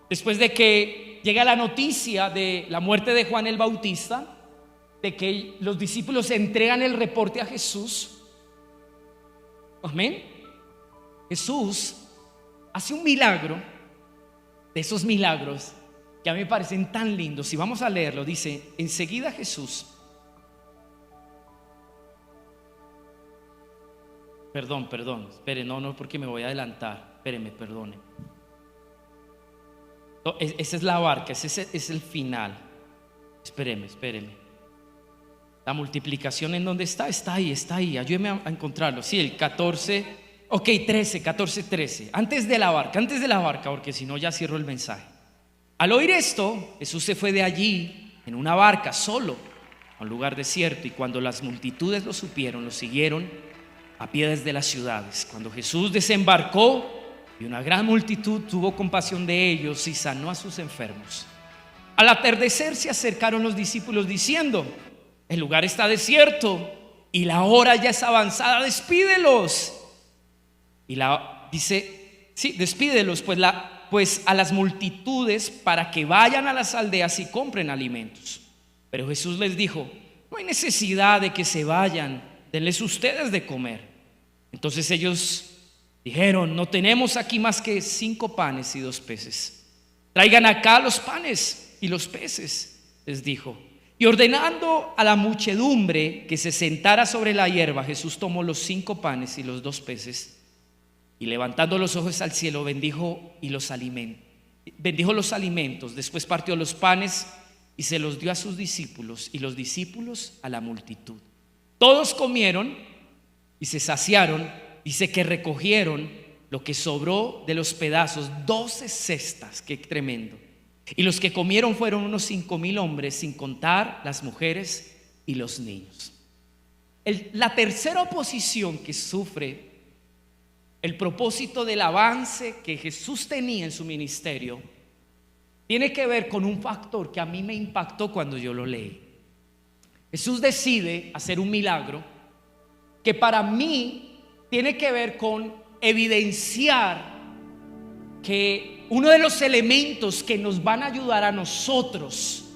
Después de que llega la noticia de la muerte de Juan el Bautista, de que los discípulos entregan el reporte a Jesús. Amén. Jesús hace un milagro, de esos milagros que a mí me parecen tan lindos. Si vamos a leerlo, dice: enseguida Jesús, perdón, espere, no, porque me voy a adelantar, espéreme, perdone. No, esa es la barca, ese es el final. Espéreme. La multiplicación, ¿en dónde está? Está ahí, ayúdeme a encontrarlo. Sí, el 14, ok, 13. Antes de la barca, porque si no ya cierro el mensaje. Al oír esto, Jesús se fue de allí en una barca solo a un lugar desierto, y cuando las multitudes lo supieron, lo siguieron a pie desde las ciudades. Cuando Jesús desembarcó y una gran multitud tuvo compasión de ellos y sanó a sus enfermos. Al atardecer se acercaron los discípulos diciendo: el lugar está desierto y la hora ya es avanzada, despídelos. Despídelos pues a las multitudes para que vayan a las aldeas y compren alimentos. Pero Jesús les dijo: no hay necesidad de que se vayan, denles ustedes de comer. Entonces ellos dijeron: no tenemos aquí más que 5 panes y 2 peces. Traigan acá los panes y los peces, les dijo. Y ordenando a la muchedumbre que se sentara sobre la hierba, Jesús tomó los 5 panes y los 2 peces, y levantando los ojos al cielo, bendijo los alimentos. Después partió los panes y se los dio a sus discípulos, y los discípulos a la multitud. Todos comieron y se saciaron. Dice que recogieron lo que sobró de los pedazos, 12 cestas. Qué tremendo. Y los que comieron fueron unos 5,000 hombres, sin contar las mujeres y los niños. La tercera oposición que sufre el propósito del avance que Jesús tenía en su ministerio tiene que ver con un factor que a mí me impactó cuando yo lo leí. Jesús decide hacer un milagro que para mí tiene que ver con evidenciar que uno de los elementos que nos van a ayudar a nosotros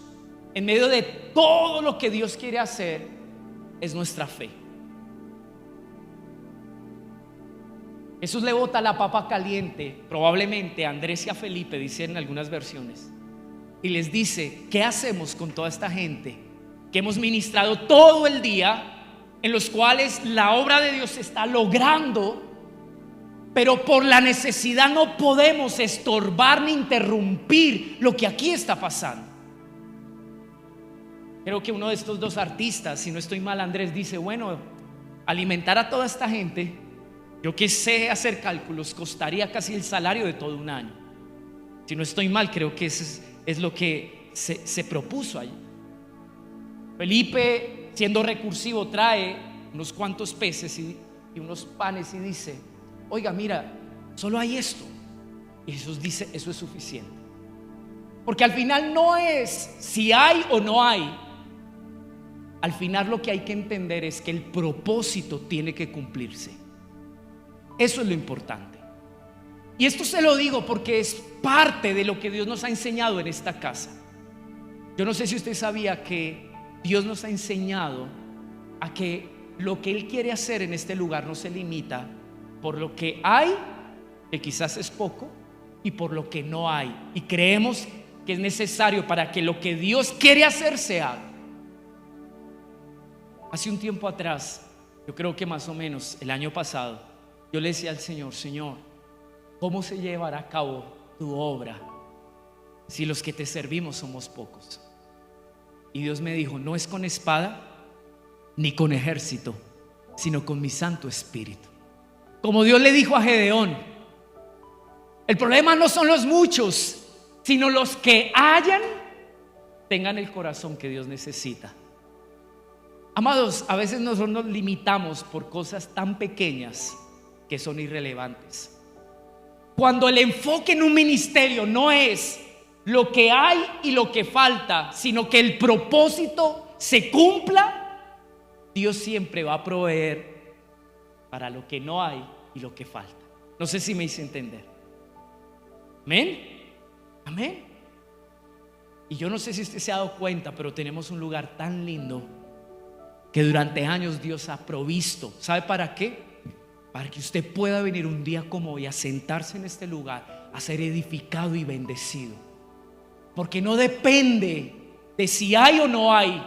en medio de todo lo que Dios quiere hacer es nuestra fe. Jesús le bota la papa caliente, probablemente a Andrés y a Felipe, dicen en algunas versiones, y les dice: ¿qué hacemos con toda esta gente que hemos ministrado todo el día, en los cuales la obra de Dios se está logrando, pero por la necesidad no podemos estorbar ni interrumpir lo que aquí está pasando? Creo que uno de estos 2 artistas, si no estoy mal, Andrés, dice: bueno, alimentar a toda esta gente, yo que sé hacer cálculos, costaría casi el salario de todo un año. Si no estoy mal, creo que eso es lo que se propuso allí. Felipe, siendo recursivo, trae unos cuantos peces y unos panes y dice: oiga, mira, solo hay esto. Y Jesús dice: eso es suficiente. Porque al final no es si hay o no hay. Al final lo que hay que entender es que el propósito tiene que cumplirse. Eso es lo importante. Y esto se lo digo porque es parte de lo que Dios nos ha enseñado en esta casa. Yo no sé si usted sabía que Dios nos ha enseñado a que lo que Él quiere hacer en este lugar no se limita por lo que hay, que quizás es poco, y por lo que no hay. Y creemos que es necesario para que lo que Dios quiere hacer se haga. Hace un tiempo atrás, yo creo que más o menos el año pasado, yo le decía al Señor: Señor, ¿cómo se llevará a cabo tu obra si los que te servimos somos pocos? Y Dios me dijo: no es con espada ni con ejército, sino con mi Santo Espíritu. Como Dios le dijo a Gedeón: el problema no son los muchos, sino los que tengan el corazón que Dios necesita. Amados, a veces nosotros nos limitamos por cosas tan pequeñas que son irrelevantes. Cuando el enfoque en un ministerio no es lo que hay y lo que falta, sino que el propósito se cumpla, Dios siempre va a proveer para lo que no hay y lo que falta. No sé si me hice entender. Amén. Amén. Y yo no sé si usted se ha dado cuenta, pero tenemos un lugar tan lindo que durante años Dios ha provisto. ¿Sabe para qué? Para que usted pueda venir un día como hoy a sentarse en este lugar, a ser edificado y bendecido. Porque no depende de si hay o no hay,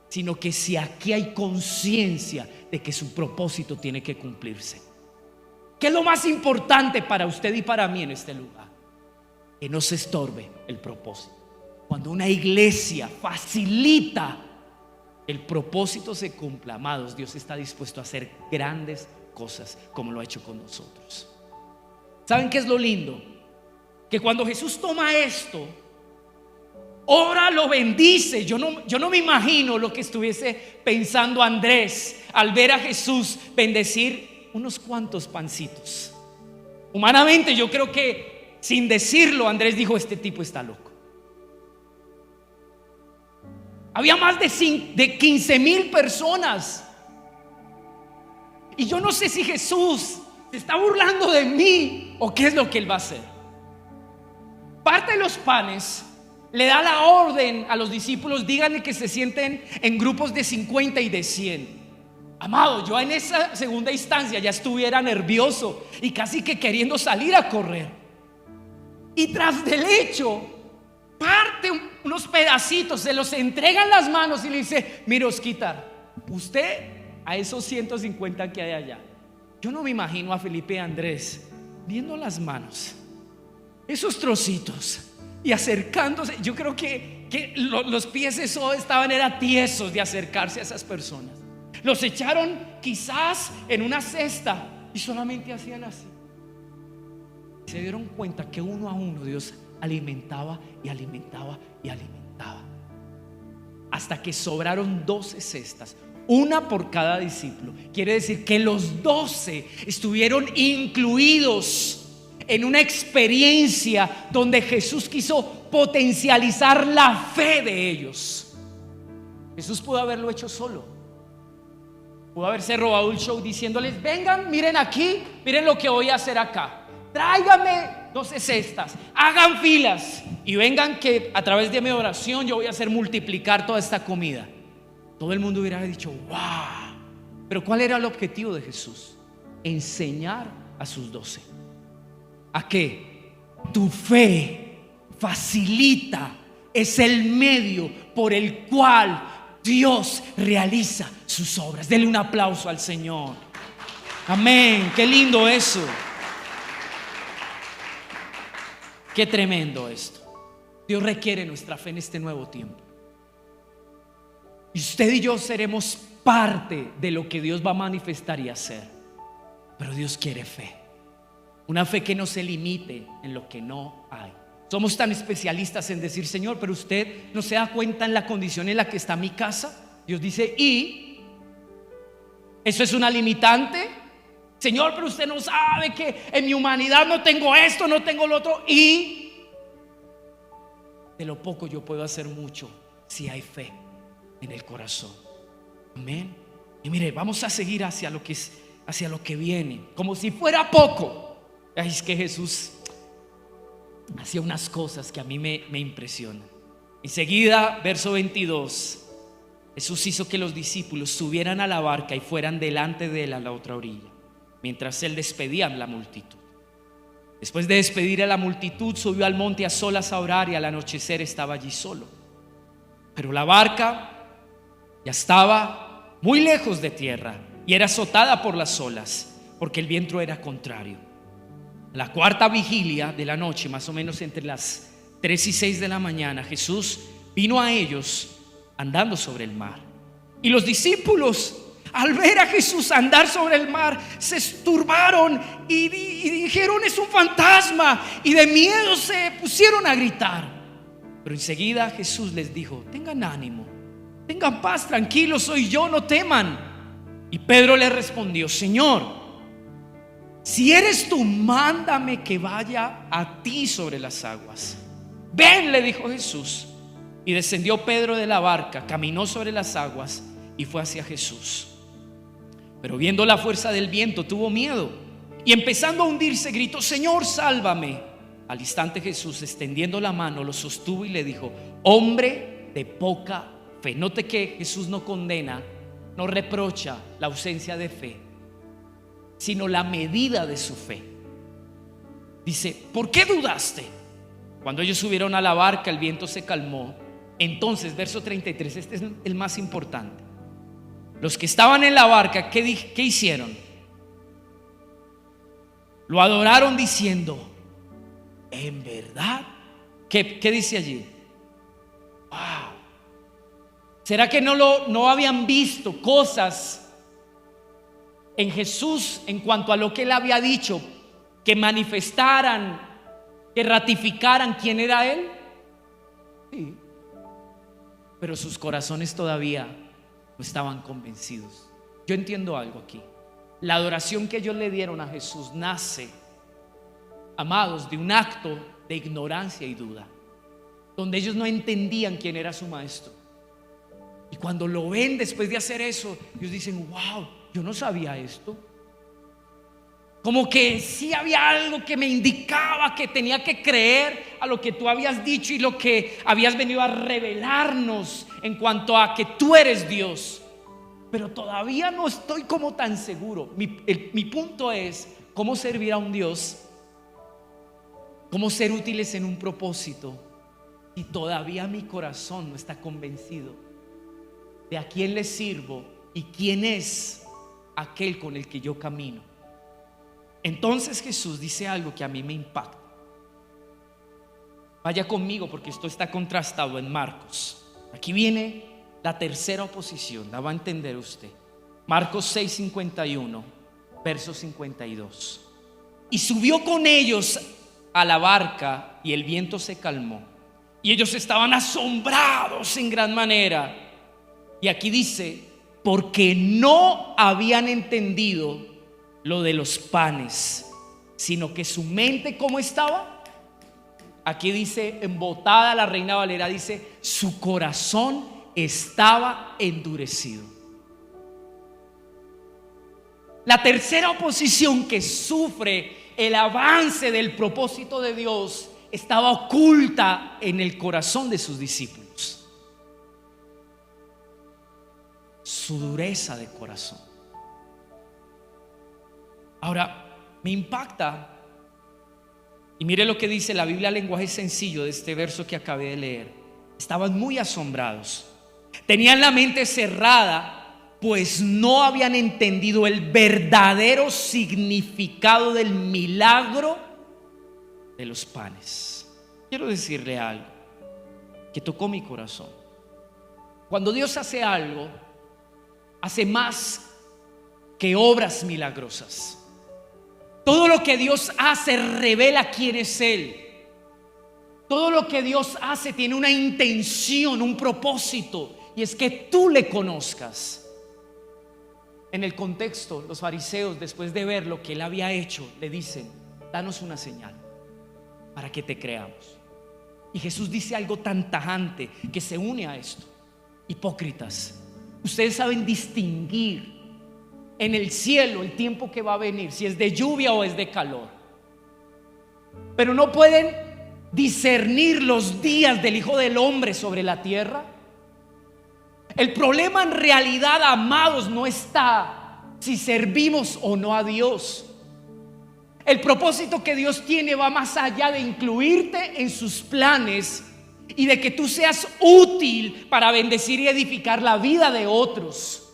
sino que si aquí hay conciencia de que su propósito tiene que cumplirse. ¿Qué es lo más importante para usted y para mí en este lugar? Que no se estorbe el propósito. Cuando una iglesia facilita el propósito se cumpla, amados, Dios está dispuesto a hacer grandes cosas como lo ha hecho con nosotros. ¿Saben qué es lo lindo? Que cuando Jesús toma esto, ora, lo bendice. Yo no me imagino lo que estuviese pensando Andrés al ver a Jesús bendecir unos cuantos pancitos. Humanamente yo creo que sin decirlo Andrés dijo: este tipo está loco. Había más de 15,000 personas. Y yo no sé si Jesús se está burlando de mí o qué es lo que Él va a hacer. Parte de los panes le da la orden a los discípulos: díganle que se sienten en grupos de 50 y de 100. Amado, yo en esa segunda instancia ya estuviera nervioso y casi que queriendo salir a correr. Y tras del hecho, parte unos pedacitos, se los entrega en las manos y le dice: mire, Osquitar, usted a esos 150 que hay allá. Yo no me imagino a Felipe y Andrés viendo las manos, esos trocitos, y acercándose. Yo creo que los pies estaban tiesos de acercarse a esas personas. Los echaron quizás en una cesta y solamente hacían así. Se dieron cuenta que uno a uno Dios alimentaba y alimentaba y alimentaba, hasta que sobraron 12 cestas, una por cada discípulo. Quiere decir que los 12 estuvieron incluidos en una experiencia donde Jesús quiso potencializar la fe de ellos. Jesús pudo haberlo hecho solo, pudo haberse robado el show diciéndoles: vengan, miren aquí, miren lo que voy a hacer acá, tráiganme 12 cestas, hagan filas y vengan, que a través de mi oración yo voy a hacer multiplicar toda esta comida. Todo el mundo hubiera dicho: wow. Pero ¿cuál era el objetivo de Jesús? Enseñar a sus 12 a que tu fe facilita, es el medio por el cual Dios realiza sus obras. Denle un aplauso al Señor. Amén. Qué lindo eso. Qué tremendo esto. Dios requiere nuestra fe en este nuevo tiempo. Y usted y yo seremos parte de lo que Dios va a manifestar y hacer. Pero Dios quiere fe. Una fe que no se limite en lo que no hay. Somos tan especialistas en decir: Señor, pero usted no se da cuenta en la condición en la que está mi casa. Dios dice: ¿y eso es una limitante? Señor, pero usted no sabe que en mi humanidad no tengo esto, no tengo lo otro. Y de lo poco yo puedo hacer mucho si hay fe en el corazón. Amén. Y mire, vamos a seguir hacia lo que viene, como si fuera poco. Ay, es que Jesús hacía unas cosas que a mí me impresionan. Enseguida, verso 22, Jesús hizo que los discípulos subieran a la barca y fueran delante de él a la otra orilla, mientras él despedía a la multitud. Después de despedir a la multitud, subió al monte a solas a orar, y al anochecer estaba allí solo. Pero la barca ya estaba muy lejos de tierra, y era azotada por las olas, porque el viento era contrario. A la cuarta vigilia de la noche, más o menos entre las 3 y 6 de la mañana, Jesús vino a ellos andando sobre el mar. Y los discípulos, al ver a Jesús andar sobre el mar, se turbaron y dijeron: es un fantasma, y de miedo se pusieron a gritar. Pero enseguida Jesús les dijo: tengan ánimo, tengan paz, tranquilos, soy yo, no teman. Y Pedro le respondió: Señor, si eres tú, mándame que vaya a ti sobre las aguas. Ven, le dijo Jesús. Y descendió Pedro de la barca, caminó sobre las aguas y fue hacia Jesús. Pero viendo la fuerza del viento, tuvo miedo, y empezando a hundirse, gritó: Señor, sálvame. Al instante Jesús, extendiendo la mano, lo sostuvo y le dijo: hombre de poca fe. Note que Jesús no condena, no reprocha la ausencia de fe, sino la medida de su fe. Dice: ¿por qué dudaste? Cuando ellos subieron a la barca, el viento se calmó. Entonces, verso 33, este es el más importante. Los que estaban en la barca, ¿qué hicieron? Lo adoraron diciendo: ¿en verdad? ¿Qué dice allí? Wow. ¿Será que no habían visto cosas en Jesús en cuanto a lo que él había dicho, que manifestaran, que ratificaran quién era él? Sí. Pero sus corazones todavía no estaban convencidos. Yo entiendo algo aquí. La adoración que ellos le dieron a Jesús nace, amados, de un acto de ignorancia y duda, donde ellos no entendían quién era su maestro. Y cuando lo ven después de hacer eso, ellos dicen: wow, yo no sabía esto. Como que sí había algo que me indicaba que tenía que creer a lo que tú habías dicho y lo que habías venido a revelarnos en cuanto a que tú eres Dios. Pero todavía no estoy como tan seguro. Mi punto es: ¿cómo servir a un Dios? ¿Cómo ser útiles en un propósito si todavía mi corazón no está convencido de a quién le sirvo y quién es aquel con el que yo camino? Entonces Jesús dice algo que a mí me impacta. Vaya conmigo, porque esto está contrastado en Marcos. Aquí viene la tercera oposición, la va a entender usted. Marcos 6:51, verso 52. Y subió con ellos a la barca, y el viento se calmó, y ellos estaban asombrados en gran manera. Y aquí dice: porque no habían entendido lo de los panes, sino que su mente, ¿cómo estaba? Aquí dice, embotada la Reina Valera, dice: su corazón estaba endurecido. La tercera oposición que sufre el avance del propósito de Dios estaba oculta en el corazón de sus discípulos. Su dureza de corazón. Ahora, me impacta, y mire lo que dice la Biblia, lenguaje sencillo, de este verso que acabé de leer. Estaban muy asombrados, tenían la mente cerrada, pues no habían entendido el verdadero significado del milagro de los panes. Quiero decirle algo que tocó mi corazón. Cuando Dios hace algo, hace más que obras milagrosas. Todo lo que Dios hace revela quién es Él. Todo lo que Dios hace tiene una intención, un propósito, y es que tú le conozcas. En el contexto, los fariseos, después de ver lo que Él había hecho, le dicen: danos una señal para que te creamos. Y Jesús dice algo tan tajante que se une a esto: hipócritas, ustedes saben distinguir en el cielo el tiempo que va a venir, si es de lluvia o es de calor, pero no pueden discernir los días del Hijo del Hombre sobre la tierra. El problema en realidad, amados, no está si servimos o no a Dios. El propósito que Dios tiene va más allá de incluirte en sus planes y de que tú seas útil para bendecir y edificar la vida de otros.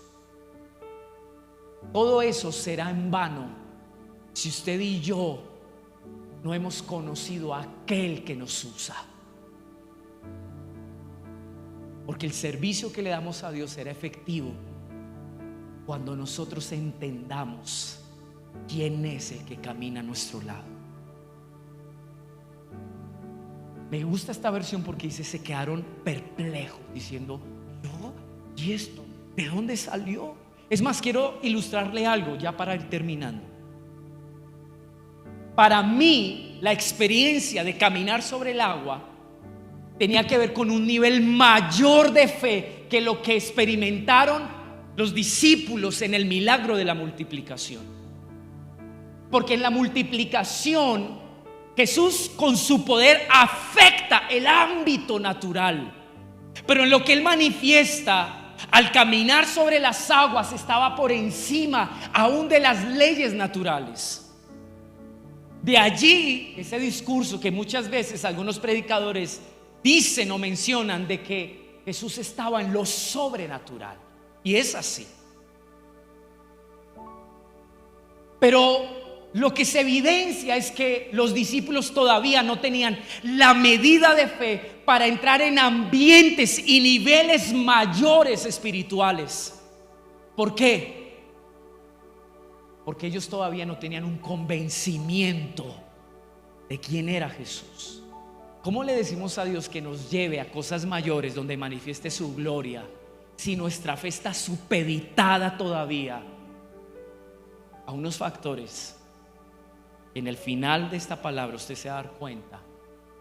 todo eso será en vano si usted y yo no hemos conocido a aquel que nos usa. Porque el servicio que le damos a Dios será efectivo cuando nosotros entendamos quién es el que camina a nuestro lado. Me gusta esta versión porque dice: se quedaron perplejos, diciendo: ¿yo? ¿Y esto? ¿De dónde salió? Es más, quiero ilustrarle algo ya para ir terminando. Para mí, la experiencia de caminar sobre el agua tenía que ver con un nivel mayor de fe que lo que experimentaron los discípulos en el milagro de la multiplicación. Porque en la multiplicación, Jesús con su poder afecta el ámbito natural, pero en lo que Él manifiesta al caminar sobre las aguas estaba por encima aún de las leyes naturales. De allí ese discurso que muchas veces algunos predicadores dicen o mencionan de que Jesús estaba en lo sobrenatural, y es así. Pero lo que se evidencia es que los discípulos todavía no tenían la medida de fe para entrar en ambientes y niveles mayores espirituales. ¿Por qué? Porque ellos todavía no tenían un convencimiento de quién era Jesús. ¿Cómo le decimos a Dios que nos lleve a cosas mayores donde manifieste su gloria si nuestra fe está supeditada todavía a unos factores? En el final de esta palabra usted se va a dar cuenta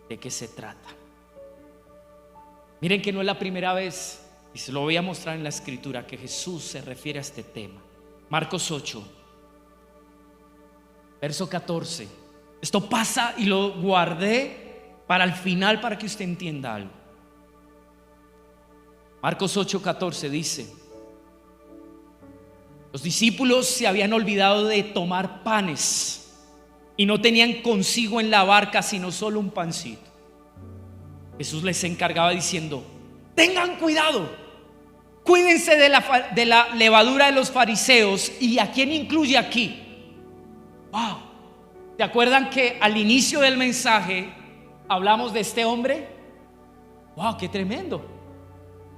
de qué se trata. Miren que no es la primera vez, y se lo voy a mostrar en la escritura, que Jesús se refiere a este tema. Marcos 8, verso 14. Esto pasa y lo guardé para el final para que usted entienda algo. Marcos 8, 14 dice: los discípulos se habían olvidado de tomar panes y no tenían consigo en la barca sino solo un pancito. Jesús les encargaba diciendo: tengan cuidado, cuídense de la levadura de los fariseos. ¿Y a quién incluye aquí? Wow, ¿te acuerdan que al inicio del mensaje hablamos de este hombre? Wow, qué tremendo.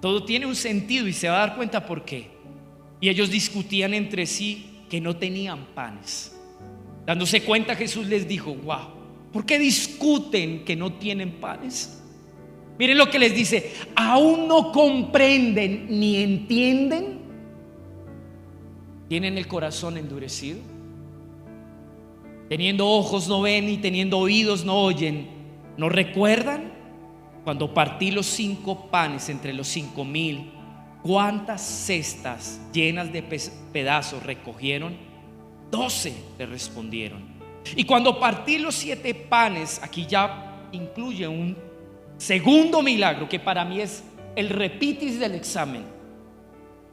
Todo tiene un sentido y se va a dar cuenta por qué. Y ellos discutían entre sí que no tenían panes. Dándose cuenta, Jesús les dijo: wow, ¿por qué discuten que no tienen panes? Miren lo que les dice: ¿aún no comprenden ni entienden? ¿Tienen el corazón endurecido? Teniendo ojos no ven y teniendo oídos no oyen. ¿No recuerdan cuando partí los 5 panes entre los 5,000? ¿Cuántas cestas llenas de pedazos recogieron? 12 le respondieron. Y cuando partí los 7 panes, aquí ya incluye un segundo milagro que para mí es el repitis del examen.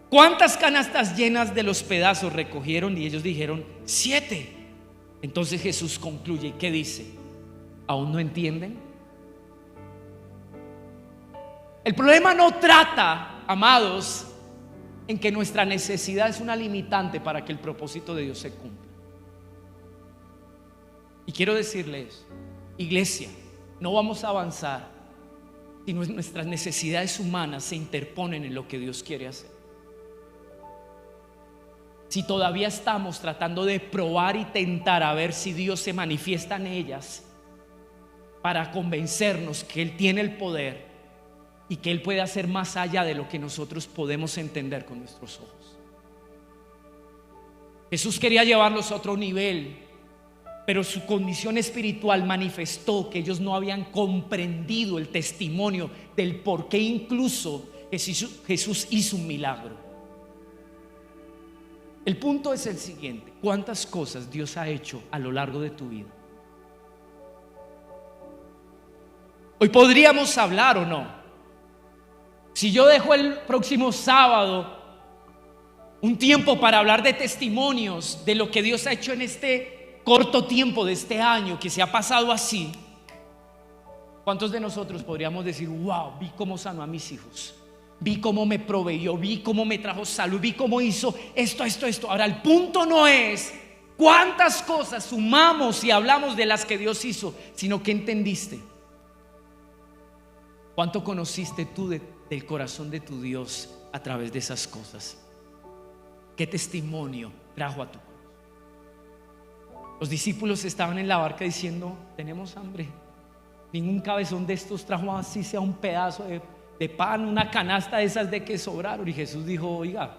¿Cuántas canastas llenas de los pedazos recogieron? Y ellos dijeron 7. Entonces Jesús concluye, ¿y qué dice? ¿Aún no entienden? El problema no trata, amados, en que nuestra necesidad es una limitante para que el propósito de Dios se cumpla. Y quiero decirles, iglesia, no vamos a avanzar si nuestras necesidades humanas se interponen en lo que Dios quiere hacer. Si todavía estamos tratando de probar y tentar a ver si Dios se manifiesta en ellas para convencernos que Él tiene el poder y que Él puede hacer más allá de lo que nosotros podemos entender con nuestros ojos. Jesús quería llevarlos a otro nivel, pero su condición espiritual manifestó que ellos no habían comprendido el testimonio del por qué incluso Jesús hizo un milagro. El punto es el siguiente: ¿cuántas cosas Dios ha hecho a lo largo de tu vida? Hoy podríamos hablar o no. Si yo dejo el próximo sábado un tiempo para hablar de testimonios de lo que Dios ha hecho en este corto tiempo de este año que se ha pasado así, ¿cuántos de nosotros podríamos decir: wow, vi cómo sanó a mis hijos, vi cómo me proveyó, vi cómo me trajo salud, vi cómo hizo esto. Ahora el punto no es cuántas cosas sumamos y hablamos de las que Dios hizo, sino que entendiste. ¿Cuánto conociste tú del corazón de tu Dios a través de esas cosas? ¿Qué testimonio trajo a tu corazón? Los discípulos estaban en la barca diciendo: tenemos hambre. Ningún cabezón de estos trajo así sea un pedazo de pan, una canasta de esas de que sobraron. Y Jesús dijo: oiga,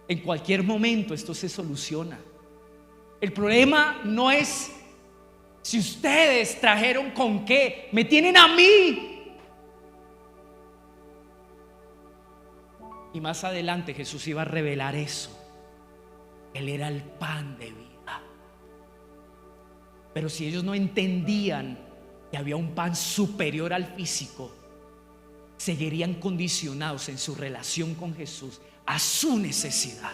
en cualquier momento esto se soluciona. El problema no es si ustedes trajeron con qué, me tienen a mí. Y más adelante Jesús iba a revelar eso. Él era el pan de vida. Pero si ellos no entendían que había un pan superior al físico, seguirían condicionados en su relación con Jesús a su necesidad.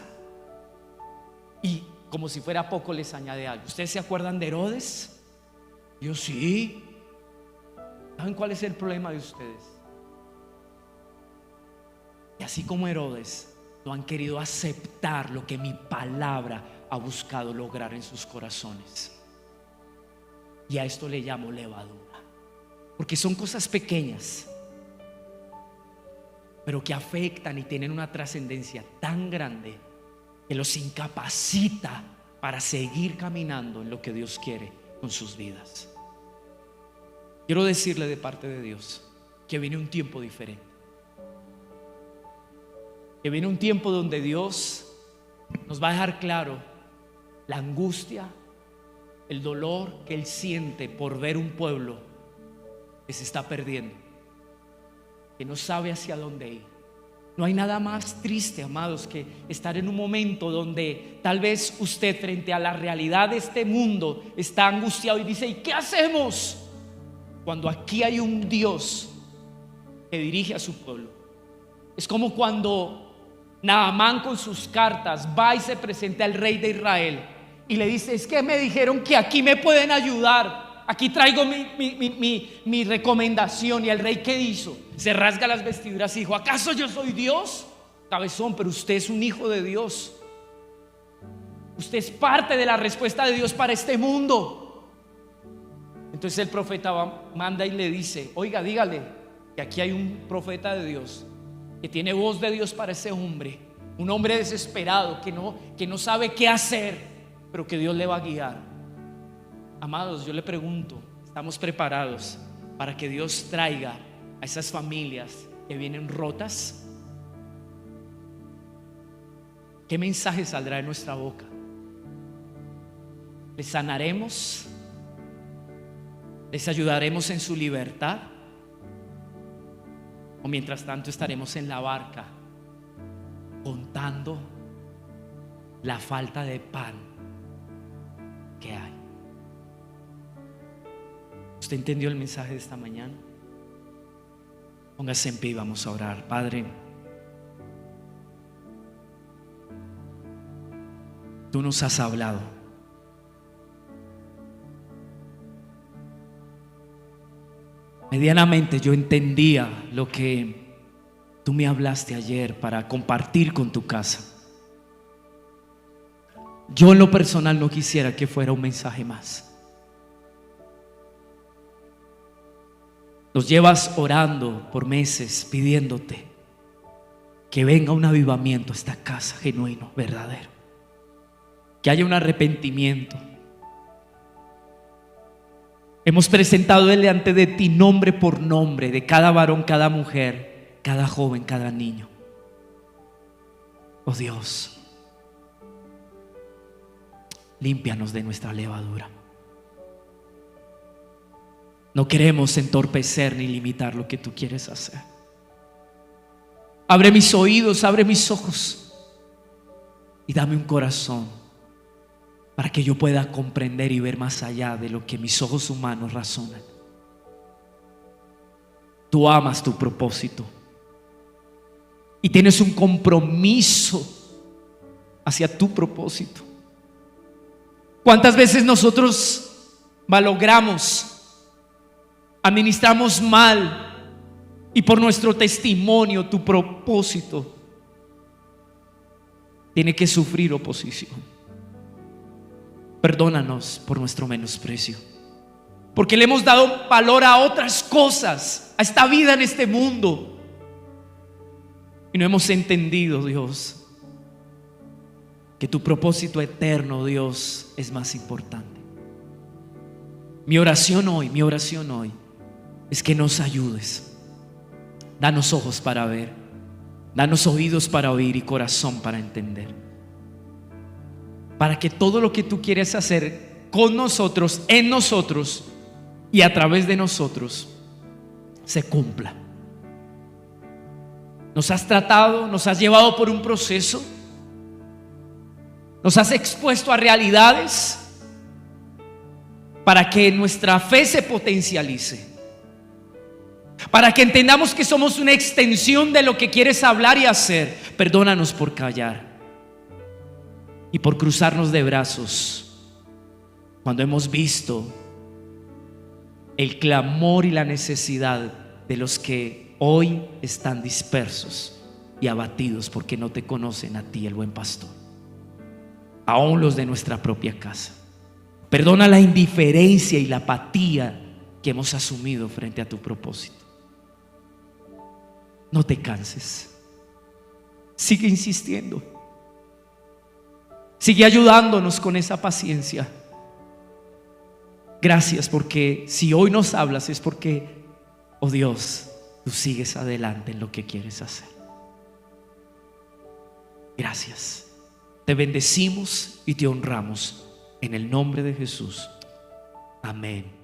Y como si fuera poco, les añade algo. ¿Ustedes se acuerdan de Herodes? Yo sí. ¿Saben cuál es el problema de ustedes? Y así como Herodes, no han querido aceptar lo que mi palabra ha buscado lograr en sus corazones. Y a esto le llamo levadura, porque son cosas pequeñas, pero que afectan y tienen una trascendencia tan grande que los incapacita para seguir caminando en lo que Dios quiere con sus vidas. Quiero decirle de parte de Dios que viene un tiempo diferente, que viene un tiempo donde Dios nos va a dejar claro la angustia, el dolor que Él siente por ver un pueblo que se está perdiendo, que no sabe hacia dónde ir. No hay nada más triste, amados, que estar en un momento donde tal vez usted, frente a la realidad de este mundo, está angustiado y dice: ¿y qué hacemos? Cuando aquí hay un Dios que dirige a su pueblo. Es como cuando Naamán con sus cartas va y se presenta al rey de Israel y le dice: es que me dijeron que aquí me pueden ayudar, aquí traigo mi recomendación. Y el rey, ¿qué hizo? Se rasga las vestiduras y dijo: ¿acaso yo soy Dios? Cabezón, pero usted es un hijo de Dios. Usted es parte de la respuesta de Dios para este mundo. Entonces el profeta manda y le dice: oiga, dígale que aquí hay un profeta de Dios que tiene voz de Dios para ese hombre, un hombre desesperado que no sabe qué hacer, pero que Dios le va a guiar. Amados, yo le pregunto: ¿estamos preparados para que Dios traiga a esas familias que vienen rotas? ¿Qué mensaje saldrá de nuestra boca? ¿Les sanaremos? ¿Les ayudaremos en su libertad? ¿O mientras tanto estaremos en la barca contando la falta de pan que hay? ¿Usted entendió el mensaje de esta mañana? Póngase en pie y vamos a orar. Padre, tú nos has hablado. Medianamente yo entendía lo que tú me hablaste ayer para compartir con tu casa. Yo en lo personal no quisiera que fuera un mensaje más. Nos llevas orando por meses pidiéndote que venga un avivamiento a esta casa genuino, verdadero, que haya un arrepentimiento. Hemos presentado delante de ti nombre por nombre de cada varón, cada mujer, cada joven, cada niño. Oh Dios, límpianos de nuestra levadura. No queremos entorpecer ni limitar lo que tú quieres hacer. Abre mis oídos, abre mis ojos y dame un corazón para que yo pueda comprender y ver más allá de lo que mis ojos humanos razonan. Tú amas tu propósito y tienes un compromiso hacia tu propósito. ¿Cuántas veces nosotros malogramos, administramos mal y por nuestro testimonio, tu propósito tiene que sufrir oposición. Perdónanos por nuestro menosprecio, porque le hemos dado valor a otras cosas, a esta vida en este mundo, y no hemos entendido, Dios, que tu propósito eterno, Dios, es más importante. Mi oración hoy es que nos ayudes. Danos ojos para ver, danos oídos para oír y corazón para entender, para que todo lo que tú quieres hacer con nosotros, en nosotros y a través de nosotros se cumpla. Nos has tratado, nos has llevado por un proceso, nos has expuesto a realidades para que nuestra fe se potencialice, para que entendamos que somos una extensión de lo que quieres hablar y hacer. Perdónanos por callar y por cruzarnos de brazos cuando hemos visto el clamor y la necesidad de los que hoy están dispersos y abatidos porque no te conocen a ti, el buen pastor, aún los de nuestra propia casa. Perdona la indiferencia y la apatía que hemos asumido frente a tu propósito. No te canses, sigue insistiendo, sigue ayudándonos con esa paciencia. Gracias, porque si hoy nos hablas es porque, oh Dios, tú sigues adelante en lo que quieres hacer. Gracias, te bendecimos y te honramos en el nombre de Jesús. Amén.